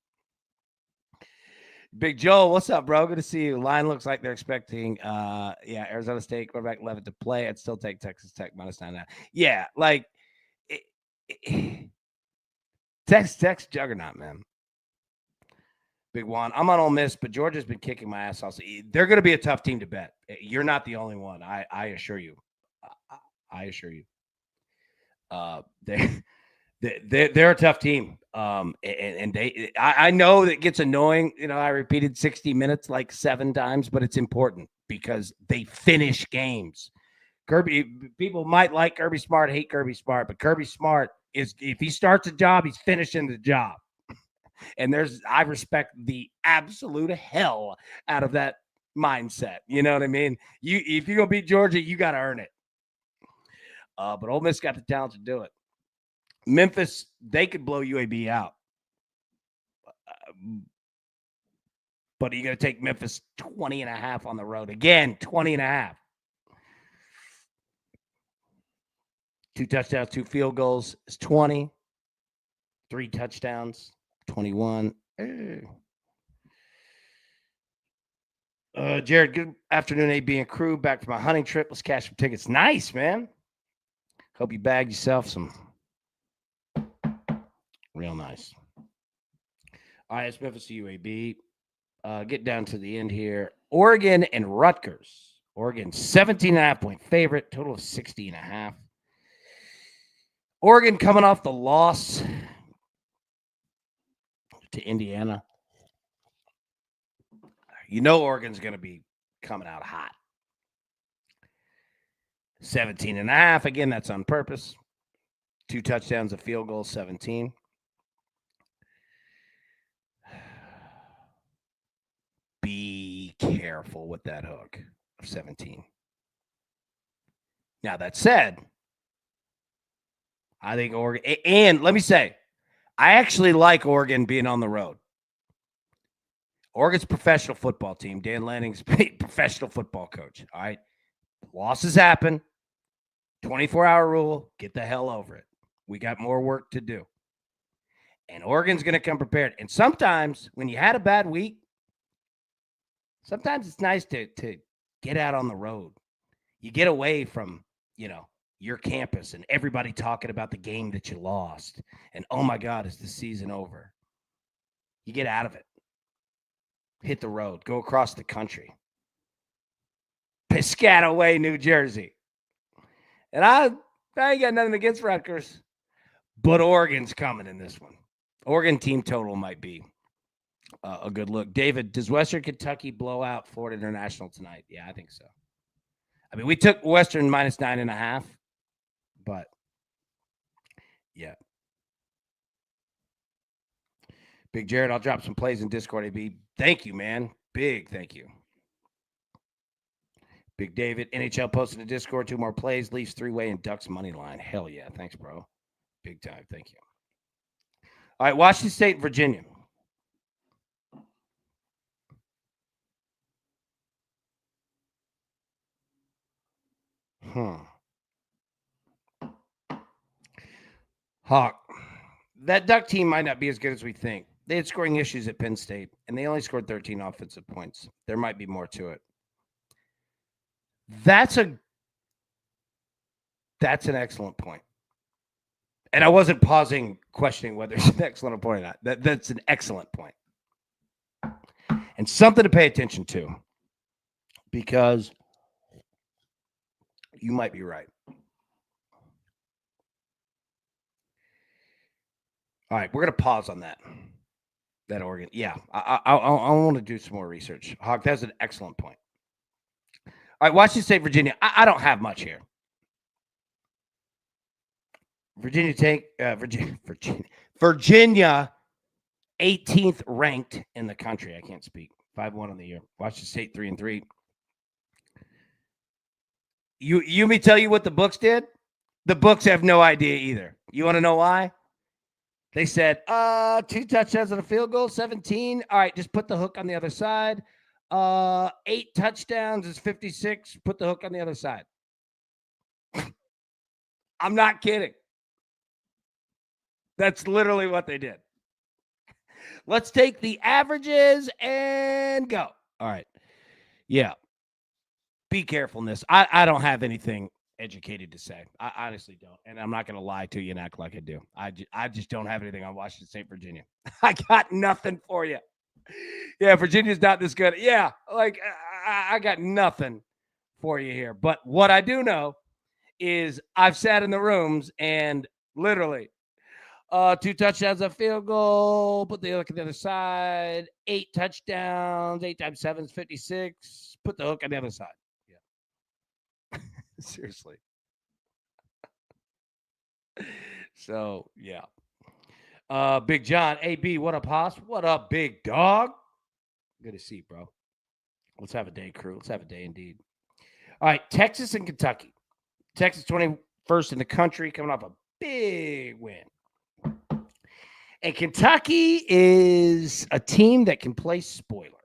Big Joe, what's up, bro? Good to see you. Line looks like they're expecting, Arizona State quarterback Levitt to play. I'd still take Texas Tech -9.5. Yeah, like Texas Tech's juggernaut, man. Big Juan, I'm on Ole Miss, but Georgia's been kicking my ass also. They're going to be a tough team to bet. You're not the only one. I assure you. I assure you. They're a tough team. And I know that gets annoying. I repeated 60 minutes like 7 times, but it's important because they finish games. People might like Kirby Smart, hate Kirby Smart, but Kirby Smart is, if he starts a job, he's finishing the job. And I respect the absolute hell out of that mindset. You know what I mean? If you're going to beat Georgia, you got to earn it. But Ole Miss got the talent to do it. Memphis, they could blow UAB out. But are you going to take Memphis 20.5 on the road? Again, 20.5. 2 touchdowns, 2 field goals is 20. 3 touchdowns, 21. Jared, good afternoon, AB and crew. Back from my hunting trip. Let's cash some tickets. Nice, man. Hope you bagged yourself some. Real nice. All right, it's Memphis UAB. Get down to the end here. Oregon and Rutgers. Oregon, 17.5-point favorite. Total of 60.5. Oregon coming off the loss to Indiana. You know Oregon's going to be coming out hot. 17.5. Again, that's on purpose. 2 touchdowns, a field goal, 17. Be careful with that hook of 17. Now, that said, I think Oregon, and let me say, I actually like Oregon being on the road. Oregon's professional football team. Dan Lanning's professional football coach. All right. Losses happen. 24-hour rule. Get the hell over it. We got more work to do. And Oregon's going to come prepared. And sometimes when you had a bad week, sometimes it's nice to get out on the road. You get away from, your campus and everybody talking about the game that you lost. And, oh, my God, is the season over? You get out of it. Hit the road. Go across the country. Piscataway, New Jersey. And I ain't got nothing against Rutgers, but Oregon's coming in this one. Oregon team total might be a good look. David, does Western Kentucky blow out Florida International tonight? Yeah, I think so. I mean, we took Western minus 9.5, but yeah. Big Jared, I'll drop some plays in Discord, AB. Thank you, man. Big thank you. Big David, NHL posted in Discord, 2 more plays, Leafs 3-way, and Ducks money line. Hell yeah. Thanks, bro. Big time. Thank you. All right, Washington State, Virginia. Hawk. That Duck team might not be as good as we think. They had scoring issues at Penn State, and they only scored 13 offensive points. There might be more to it. That's an excellent point. And I wasn't pausing, questioning whether it's an excellent point or not. That's an excellent point. And something to pay attention to, because you might be right. All right, we're going to pause on that. That Oregon. Yeah, I want to do some more research. Hawk, that's an excellent point. All right, Washington State, Virginia. I don't have much here. Virginia, 18th ranked in the country. I can't speak. 5-1 on the year. Washington State 3-3. You me tell you what the books did? The books have no idea either. You want to know why? They said, 2 touchdowns and a field goal, 17. All right, just put the hook on the other side. 8 touchdowns is 56. Put the hook on the other side. I'm not kidding. That's literally what they did. Let's take the averages and go. All right. Yeah. Be careful in this. I don't have anything educated to say. I honestly don't. And I'm not going to lie to you and act like I do. I just don't have anything on Washington State, Virginia. I got nothing for you. Yeah, Virginia's not this good. Yeah, like I got nothing for you here. But what I do know is I've sat in the rooms and literally 2 touchdowns, a field goal, put the hook on the other side, 8 touchdowns, 8 times 7 is 56, put the hook on the other side. Yeah. Seriously. So, yeah. Big John, AB, what up, Haas? What up, big dog? Good to see you, bro. Let's have a day, crew. Let's have a day indeed. All right, Texas and Kentucky. Texas 21st in the country, coming off a big win. And Kentucky is a team that can play spoiler.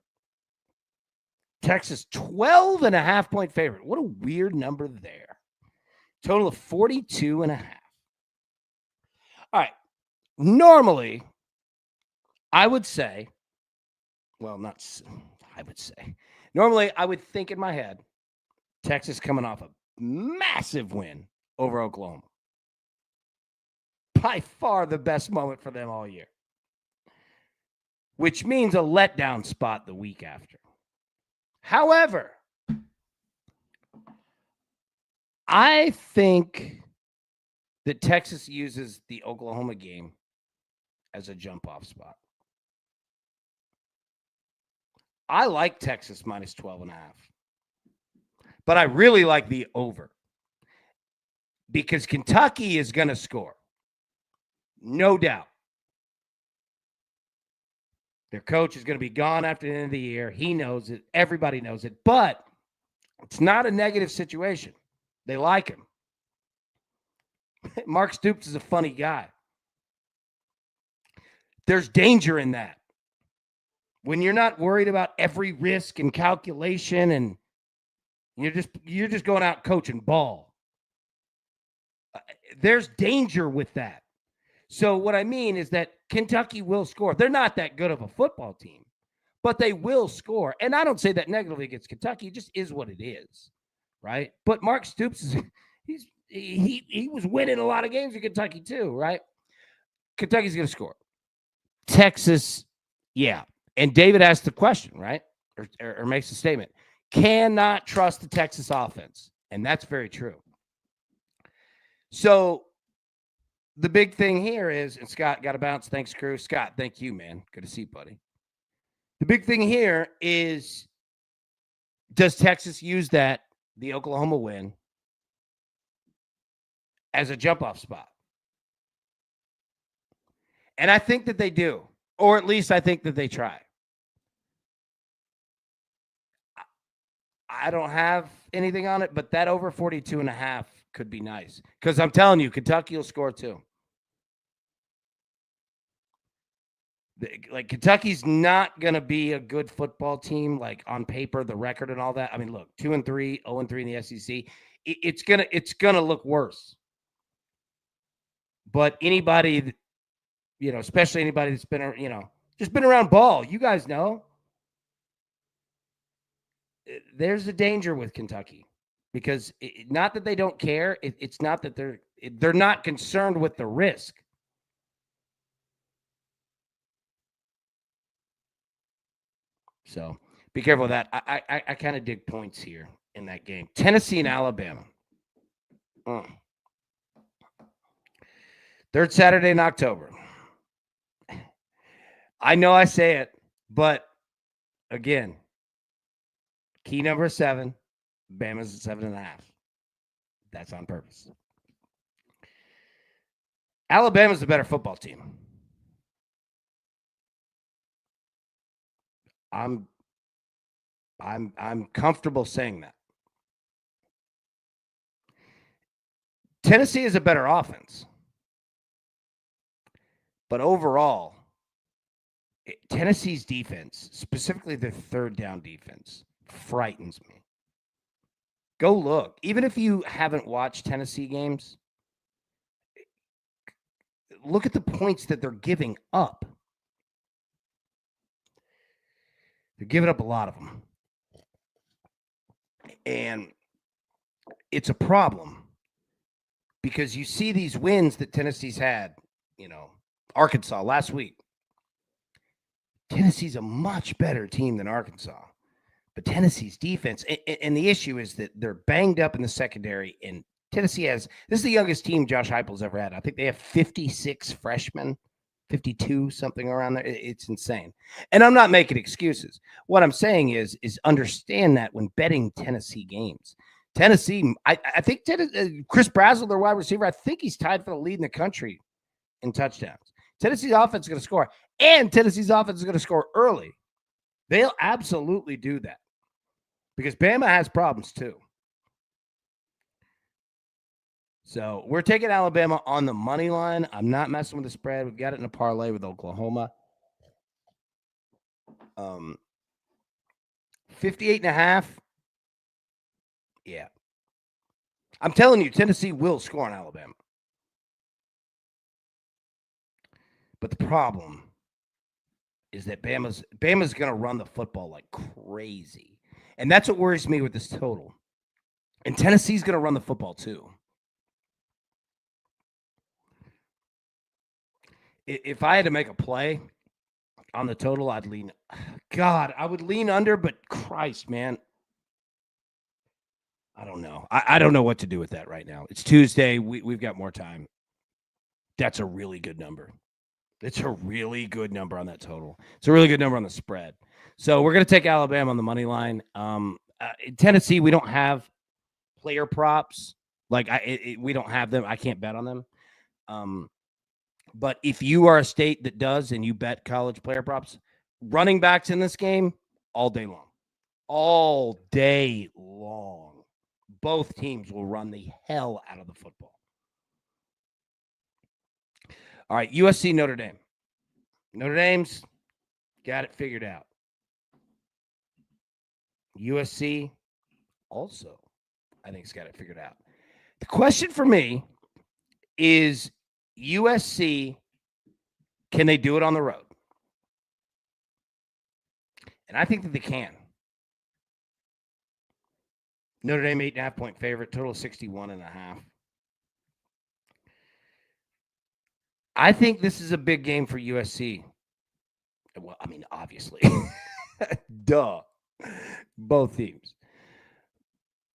Texas 12.5-point favorite. What a weird number there. Total of 42.5. All right. Normally, I would say, well, not I would say. Normally, I would think in my head, Texas coming off a massive win over Oklahoma. By far the best moment for them all year. Which means a letdown spot the week after. However, I think that Texas uses the Oklahoma game as a jump-off spot. I like Texas minus 12.5. But I really like the over. Because Kentucky is going to score. No doubt. Their coach is going to be gone after the end of the year. He knows it. Everybody knows it. But it's not a negative situation. They like him. Mark Stoops is a funny guy. There's danger in that. When you're not worried about every risk and calculation and you're just going out coaching ball. There's danger with that. So what I mean is that Kentucky will score. They're not that good of a football team, but they will score. And I don't say that negatively against Kentucky. It just is what it is, right? But Mark Stoops he was winning a lot of games in Kentucky too, right? Kentucky's going to score. Texas, yeah. And David asked the question, right? Or makes a statement. Cannot trust the Texas offense. And that's very true. So the big thing here is, and Scott got a bounce. Thanks, crew. Scott, thank you, man. Good to see you, buddy. The big thing here is, does Texas use the Oklahoma win, as a jump-off spot? And I think that they do. Or at least I think that they try. I don't have anything on it, but that over 42.5 could be nice. Because I'm telling you, Kentucky will score too. Like, Kentucky's not going to be a good football team, like on paper, the record and all that. I mean, look, 2-3, 0-3 in the SEC. It's gonna look worse. But anybody, especially anybody that's been, just been around ball, you guys know, there's a danger with Kentucky. Because not that they don't care, it's not that they're not concerned with the risk. So be careful of that. I kind of dig points here in that game. Tennessee and Alabama. Third Saturday in October. I know I say it, but again, key number 7, Bama's at 7.5. That's on purpose. Alabama's the better football team. I'm comfortable saying that. Tennessee is a better offense. But overall, Tennessee's defense, specifically their third down defense, frightens me. Go look. Even if you haven't watched Tennessee games, look at the points that they're giving up. They're giving up a lot of them. And it's a problem because you see these wins that Tennessee's had, Arkansas last week. Tennessee's a much better team than Arkansas. But Tennessee's defense, and the issue is that they're banged up in the secondary, and Tennessee this is the youngest team Josh Heupel's ever had. I think they have 56 freshmen, 52, something around there. It's insane. And I'm not making excuses. What I'm saying is understand that when betting Tennessee games. Tennessee, I think Chris Brazzell, their wide receiver, I think he's tied for the lead in the country in touchdowns. Tennessee's offense is going to score, and Tennessee's offense is going to score early. They'll absolutely do that because Bama has problems too. So we're taking Alabama on the money line. I'm not messing with the spread. We've got it in a parlay with Oklahoma. 58.5. Yeah. I'm telling you, Tennessee will score on Alabama. But the problem is that Bama's going to run the football like crazy. And that's what worries me with this total. And Tennessee's going to run the football too. If I had to make a play on the total, I'd lean. God, I would lean under, but Christ, man. I don't know. I don't know what to do with that right now. It's Tuesday. We've got more time. That's a really good number. It's a really good number on that total. It's a really good number on the spread. So we're going to take Alabama on the money line. In Tennessee, we don't have player props. Like we don't have them. I can't bet on them. But if you are a state that does and you bet college player props, running backs in this game all day long. All day long. Both teams will run the hell out of the football. All right, USC, Notre Dame. Notre Dame's got it figured out. USC also, I think, has got it figured out. The question for me is USC, can they do it on the road? And I think that they can. Notre Dame, 8.5-point favorite, total 61.5. I think this is a big game for USC. Well, I mean, obviously. Duh. Both teams.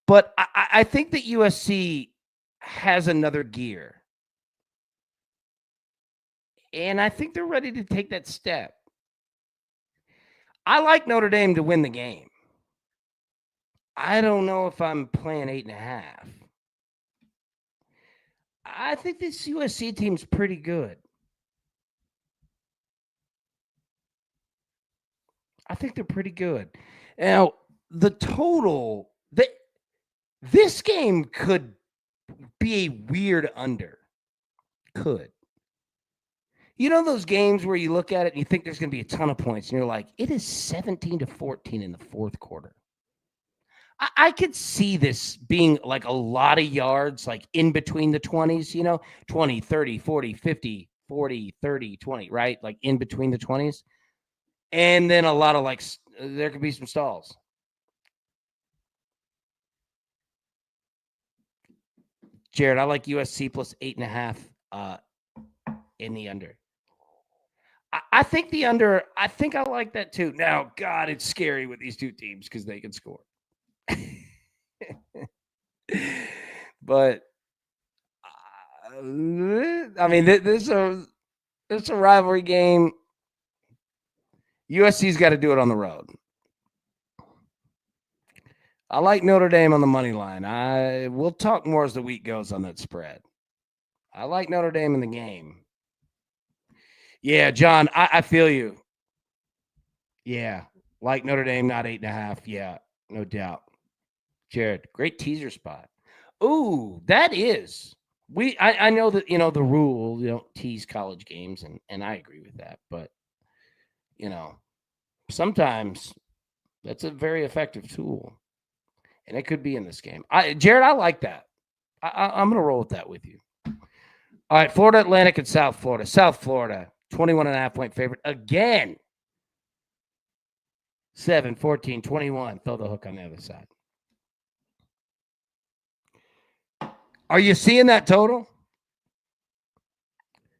But I think that USC has another gear. And I think they're ready to take that step. I like Notre Dame to win the game. I don't know if I'm playing 8.5. I think this USC team's pretty good. I think they're pretty good. Now, the total, this game could be a weird under. Could. You know those games where you look at it and you think there's going to be a ton of points, and you're like, it is 17-14 in the fourth quarter. I could see this being like a lot of yards, like in between the 20s, 20, 30, 40, 50, 40, 30, 20, right? Like in between the 20s. And then a lot of there could be some stalls. Jared, I like USC plus 8.5 in the under. I think the under, I think I like that too. Now, God, it's scary with these two teams because they can score. But I mean, this is a rivalry game. USC's got to do it on the road. I like Notre Dame on the money line. We'll talk more as the week goes on that spread. I like Notre Dame in the game. Yeah, John, I feel you. Yeah, like Notre Dame, not 8.5. Yeah, no doubt. Jared, great teaser spot. Ooh, that is. I know that, the rule, you don't tease college games, and I agree with that. But, sometimes that's a very effective tool. And it could be in this game. Jared, I like that. I'm going to roll with that with you. All right, Florida Atlantic and South Florida. South Florida, 21.5-point favorite. Again, 7, 14, 21. Throw the hook on the other side. Are you seeing that total?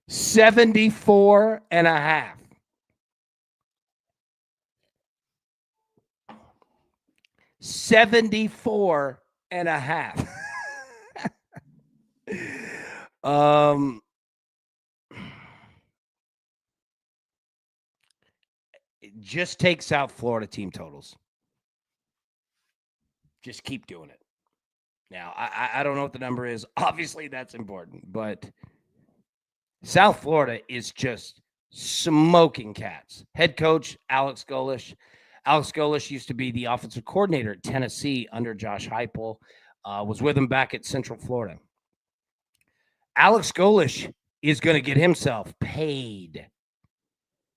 74.5. 74.5. Just take South Florida team totals. Just keep doing it. Now, I don't know what the number is. Obviously, that's important. But South Florida is just smoking cats. Head coach, Alex Golesh. Alex Golesh used to be the offensive coordinator at Tennessee under Josh Heupel. Was with him back at Central Florida. Alex Golesh is going to get himself paid.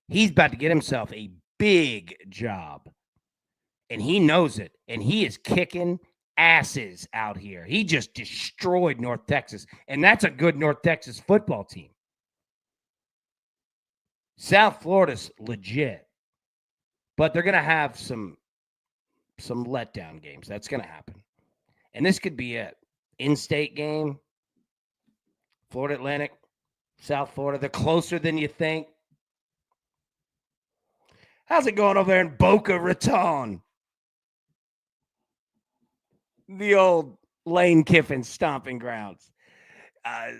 He's about to get himself a big job. And he knows it. And he is kicking asses out here. He just destroyed North Texas, and that's a good North Texas football team. South Florida's legit, but they're going to have some letdown games. That's going to happen. And this could be it. In-state game, Florida Atlantic, South Florida. They're closer than you think. How's it going over there in Boca Raton? The old Lane Kiffin stomping grounds.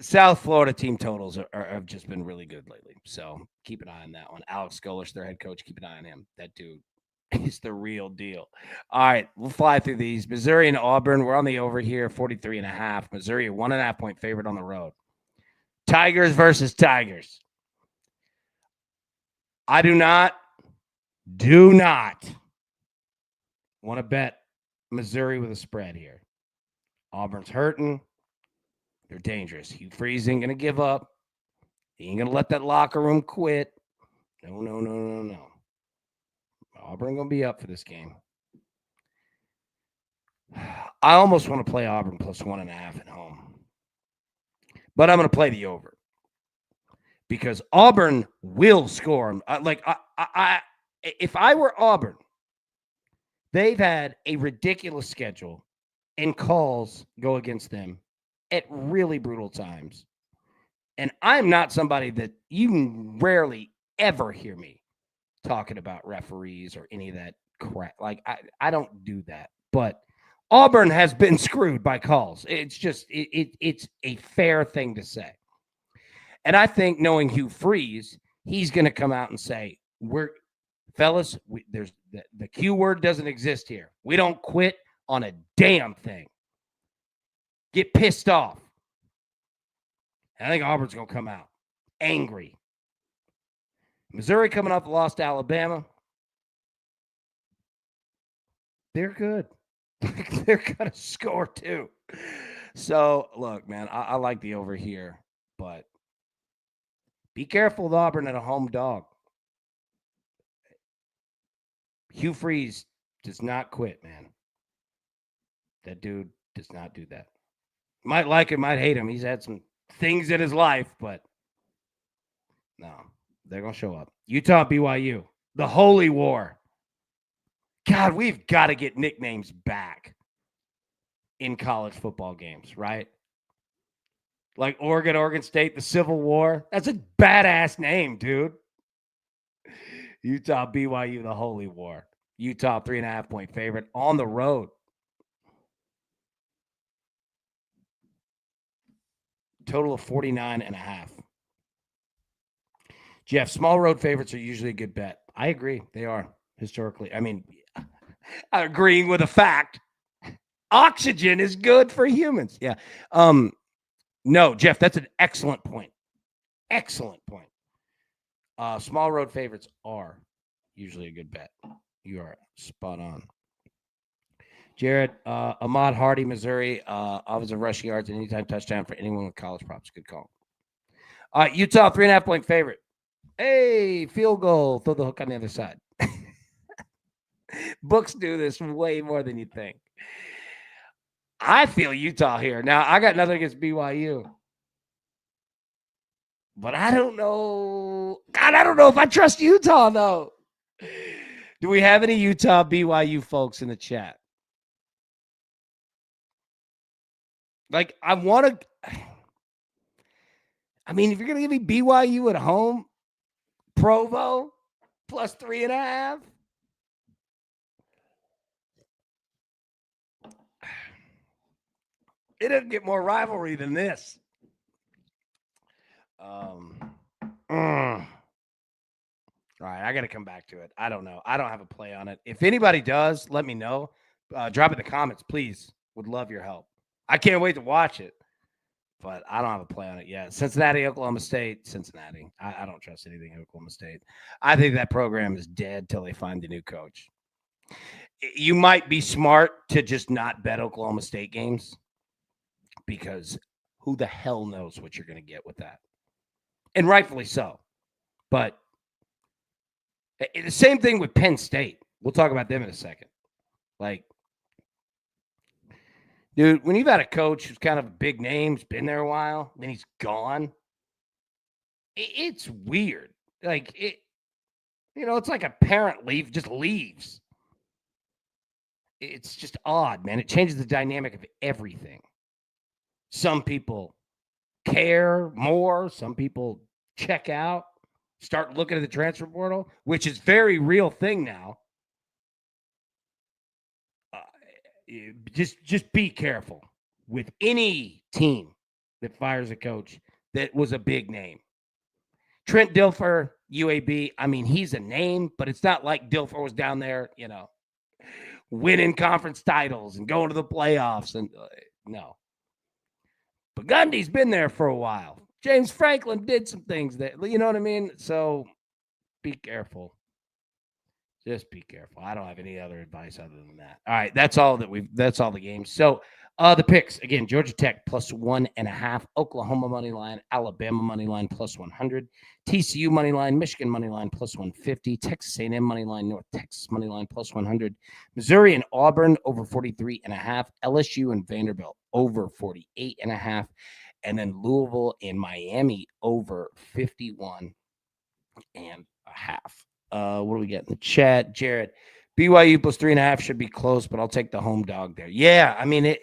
South Florida team totals have just been really good lately. So keep an eye on that one. Alex Golish, their head coach, keep an eye on him. That dude is the real deal. All right, we'll fly through these. Missouri and Auburn, we're on the over here, 43.5. Missouri, 1.5 point favorite on the road. Tigers versus Tigers. I do not want to bet Missouri with a spread here. Auburn's hurting. They're dangerous. Hugh Freeze ain't going to give up. He ain't going to let that locker room quit. No. Auburn going to be up for this game. I almost want to play Auburn plus 1.5 at home. But I'm going to play the over. Because Auburn will score. If I were Auburn, they've had a ridiculous schedule and calls go against them at really brutal times. And I'm not somebody that you rarely ever hear me talking about referees or any of that crap. Like, I don't do that. But Auburn has been screwed by calls. It's just, it's a fair thing to say. And I think knowing Hugh Freeze, he's going to come out and say, there's the Q word doesn't exist here. We don't quit on a damn thing. Get pissed off. And I think Auburn's going to come out angry. Missouri coming off the loss to Alabama. They're good. They're going to score too. So, look, man, I like the over here, but be careful with Auburn at a home dog. Hugh Freeze does not quit, man. That dude does not do that. Might like him, might hate him. He's had some things in his life, but no, they're going to show up. Utah, BYU, the Holy War. God, we've got to get nicknames back in college football games, right? Like Oregon State, the Civil War. That's a badass name, dude. Utah, BYU, the Holy War. Utah, 3.5 point favorite on the road. Total of 49.5. Jeff, small road favorites are usually a good bet. I agree. They are historically. I mean, agreeing with a fact. Oxygen is good for humans. Yeah. No, Jeff, that's an excellent point. Excellent point. Small road favorites are usually a good bet. You are spot on. Jared, Ahmad Hardy, Missouri, offensive rushing yards and anytime touchdown for anyone with college props. Good call. Utah, 3.5 point favorite. Hey, field goal. Throw the hook on the other side. Books do this way more than you think. I feel Utah here. Now, I got nothing against BYU. But I don't know. God, I don't know if I trust Utah, though. Do we have any Utah BYU folks in the chat? Like, I want to. I mean, if you're going to give me BYU at home, Provo plus 3.5. It doesn't get more rivalry than this. All right, I got to come back to it. I don't know. I don't have a play on it. If anybody does, let me know. Drop it in the comments, please. Would love your help. I can't wait to watch it, but I don't have a play on it yet. Cincinnati, Oklahoma State, Cincinnati. I don't trust anything in Oklahoma State. I think that program is dead till they find a new coach. You might be smart to just not bet Oklahoma State games because who the hell knows what you're going to get with that. And rightfully so. But the same thing with Penn State. We'll talk about them in a second. Like, Dude, when you've had a coach who's kind of a big name, has been there a while, then he's gone, it's weird. Like, it's like a parent just leaves. It's just odd, man. It changes the dynamic of everything. Some people care more. Some people check out, start looking at the transfer portal, which is very real thing now. Just be careful with any team that fires a coach that was a big name. Trent Dilfer, UAB, I mean, he's a name, but it's not like Dilfer was down there, winning conference titles and going to the playoffs. And no. But Gundy's been there for a while. James Franklin did some things that, you know what I mean? So be careful. Just be careful. I don't have any other advice other than that. All right, that's all the games. So the picks again: Georgia Tech plus 1.5, Oklahoma money line, Alabama money line plus 100, TCU money line, Michigan money line plus 150, Texas A&M money line, North Texas money line plus 100, Missouri and Auburn over 43.5, LSU and Vanderbilt over 48.5, and then Louisville and Miami over 51.5. What do we get in the chat? Jared, BYU plus 3.5 should be close, but I'll take the home dog there. Yeah, I mean,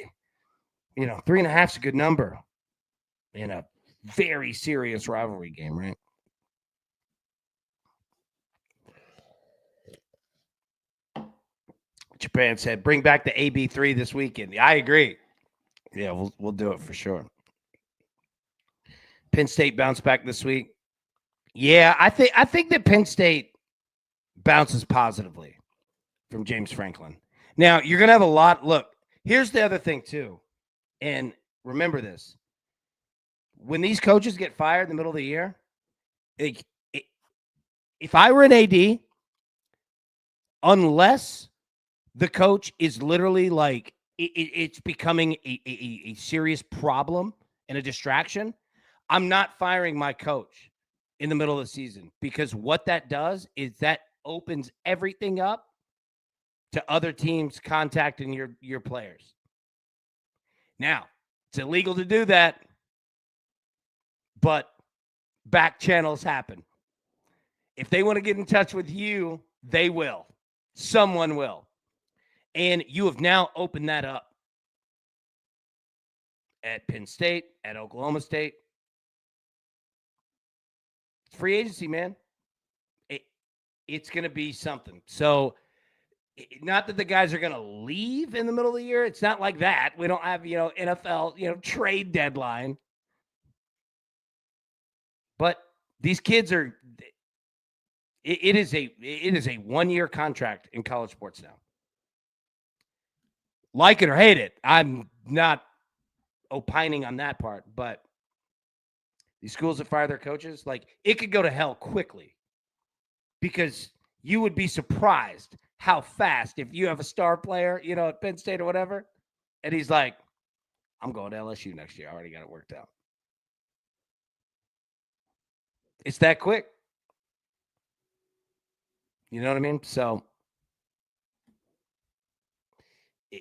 3.5 is a good number in a very serious rivalry game, right? Japan said, bring back the AB3 this weekend. I agree. Yeah, we'll do it for sure. Penn State bounced back this week. Yeah, I think that Penn State bounces positively from James Franklin. Now, you're going to have a lot. Look, here's the other thing, too. And remember this. When these coaches get fired in the middle of the year, if I were an AD, unless the coach is literally like, it's becoming a serious problem and a distraction, I'm not firing my coach in the middle of the season, because what that does is that opens everything up to other teams contacting your players. Now, it's illegal to do that, but back channels happen. If they want to get in touch with you, they will. Someone will. And you have now opened that up at Penn State, at Oklahoma State. It's free agency, man. It's going to be something. So, not that the guys are going to leave in the middle of the year. It's not like that. We don't have, NFL, trade deadline. But these kids are, it is a 1-year contract in college sports now. Like it or hate it, I'm not opining on that part, but these schools that fire their coaches, like, it could go to hell quickly, because you would be surprised how fast, if you have a star player, at Penn State or whatever, and he's like, I'm going to LSU next year. I already got it worked out. It's that quick. You know what I mean? So,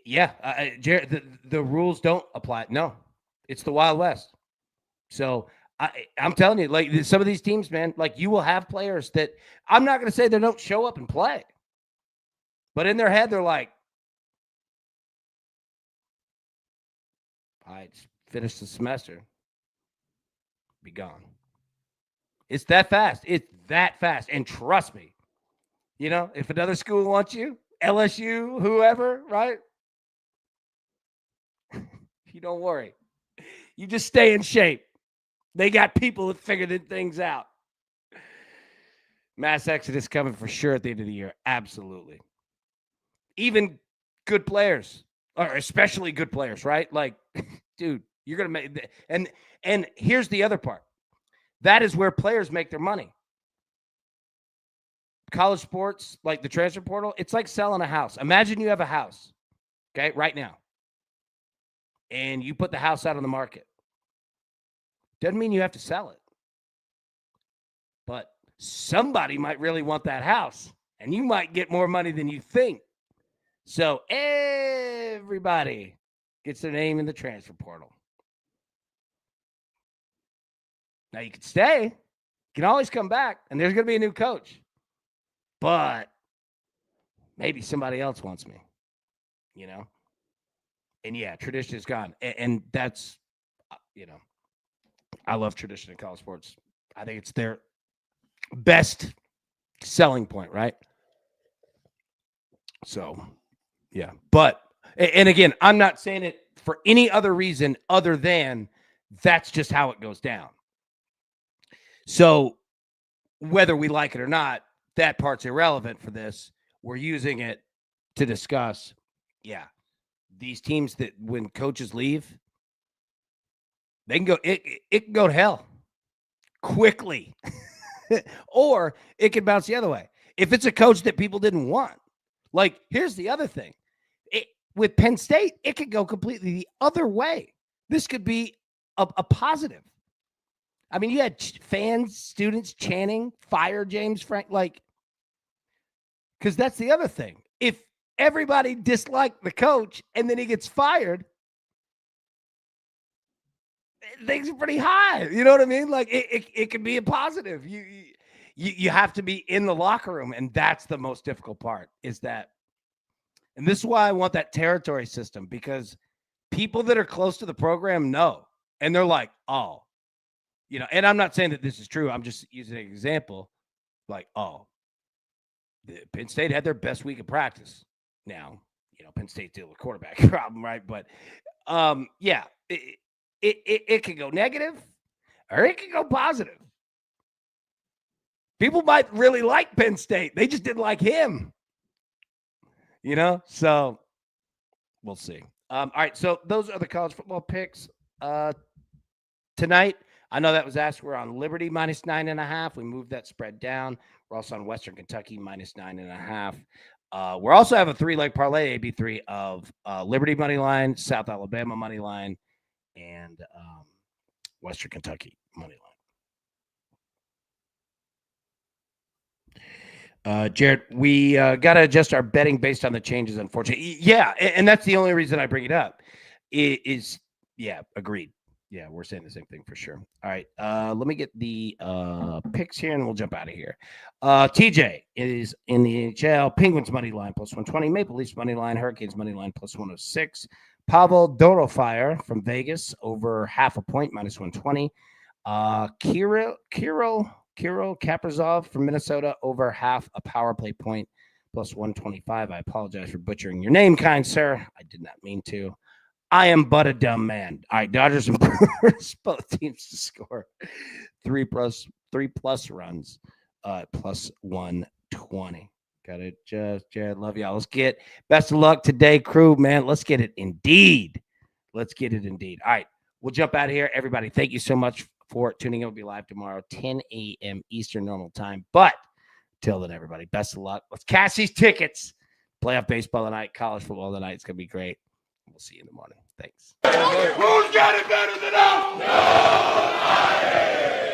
yeah, Jared, the rules don't apply. No, it's the Wild West. So, I'm telling you, like, some of these teams, man, like, you will have players that, I'm not going to say they don't show up and play, but in their head, they're like, I just finished the semester, be gone. It's that fast. It's that fast. And trust me, if another school wants you, LSU, whoever, right? You don't worry. You just stay in shape. They got people that figured things out. Mass exodus coming for sure at the end of the year. Absolutely. Even good players, or especially good players, right? Like, dude, you're going to make, and here's the other part. That is where players make their money. College sports, like the transfer portal, it's like selling a house. Imagine you have a house, okay, right now, and you put the house out on the market. Doesn't mean you have to sell it. But somebody might really want that house, and you might get more money than you think. So everybody gets their name in the transfer portal. Now you can stay. You can always come back, and there's going to be a new coach. But maybe somebody else wants me, you know? And yeah, tradition is gone. And that's, you know, I love tradition in college sports. I think it's their best selling point, right? So, yeah. But, and again, I'm not saying it for any other reason other than that's just how it goes down. So, whether we like it or not, that part's irrelevant for this. We're using it to discuss, yeah, these teams that when coaches leave, they can go, it can go to hell quickly. Or it could bounce the other way. If it's a coach that people didn't want, like, here's the other thing. With Penn State, it could go completely the other way. This could be a positive. I mean, you had fans, students chanting, fire James Frank, like, because that's the other thing. If everybody disliked the coach and then he gets fired, things are pretty high. You know what I mean? Like, it can be a positive. You have to be in the locker room, and that's the most difficult part is that. And this is why I want that territory system, because people that are close to the program know, and they're like, oh, you know, and I'm not saying that this is true. I'm just using an example. Like, oh, Penn State had their best week of practice. Now, you know, Penn State deal with quarterback problem, right? But yeah, it could go negative or it could go positive. People might really like Penn State. They just didn't like him. You know, so we'll see. All right, so those are the college football picks tonight. I know that was asked. We're on Liberty minus 9.5. We moved that spread down. We're also on Western Kentucky minus 9.5. We're also have a 3-leg parlay, AB3 of Liberty money line, South Alabama money line, and Western Kentucky money line. Jared, we got to adjust our betting based on the changes, unfortunately. Yeah, and that's the only reason I bring it up. Yeah, agreed. Yeah, we're saying the same thing for sure. All right, let me get the picks here, and we'll jump out of here. TJ is in the NHL. Penguins money line plus 120. Maple Leafs money line. Hurricanes money line plus 106. Pavel Dorofire from Vegas over half a point minus 120. Kirill Kaprizov from Minnesota over half a power play point plus 125. I apologize for butchering your name, kind sir. I did not mean to. I am but a dumb man. All right, Dodgers and Brewers, both teams to score 3+ runs, plus 120. Got it, Jared. Love y'all. Let's get best of luck today, crew, man. Let's get it indeed. Let's get it indeed. All right, we'll jump out of here. Everybody, thank you so much for tuning in. We'll be live tomorrow, 10 a.m. Eastern normal time. But till then, everybody, best of luck. Let's cash these tickets. Playoff baseball tonight, college football tonight. It's going to be great. We'll see you in the morning. Thanks. Who's got it better than us? Nobody.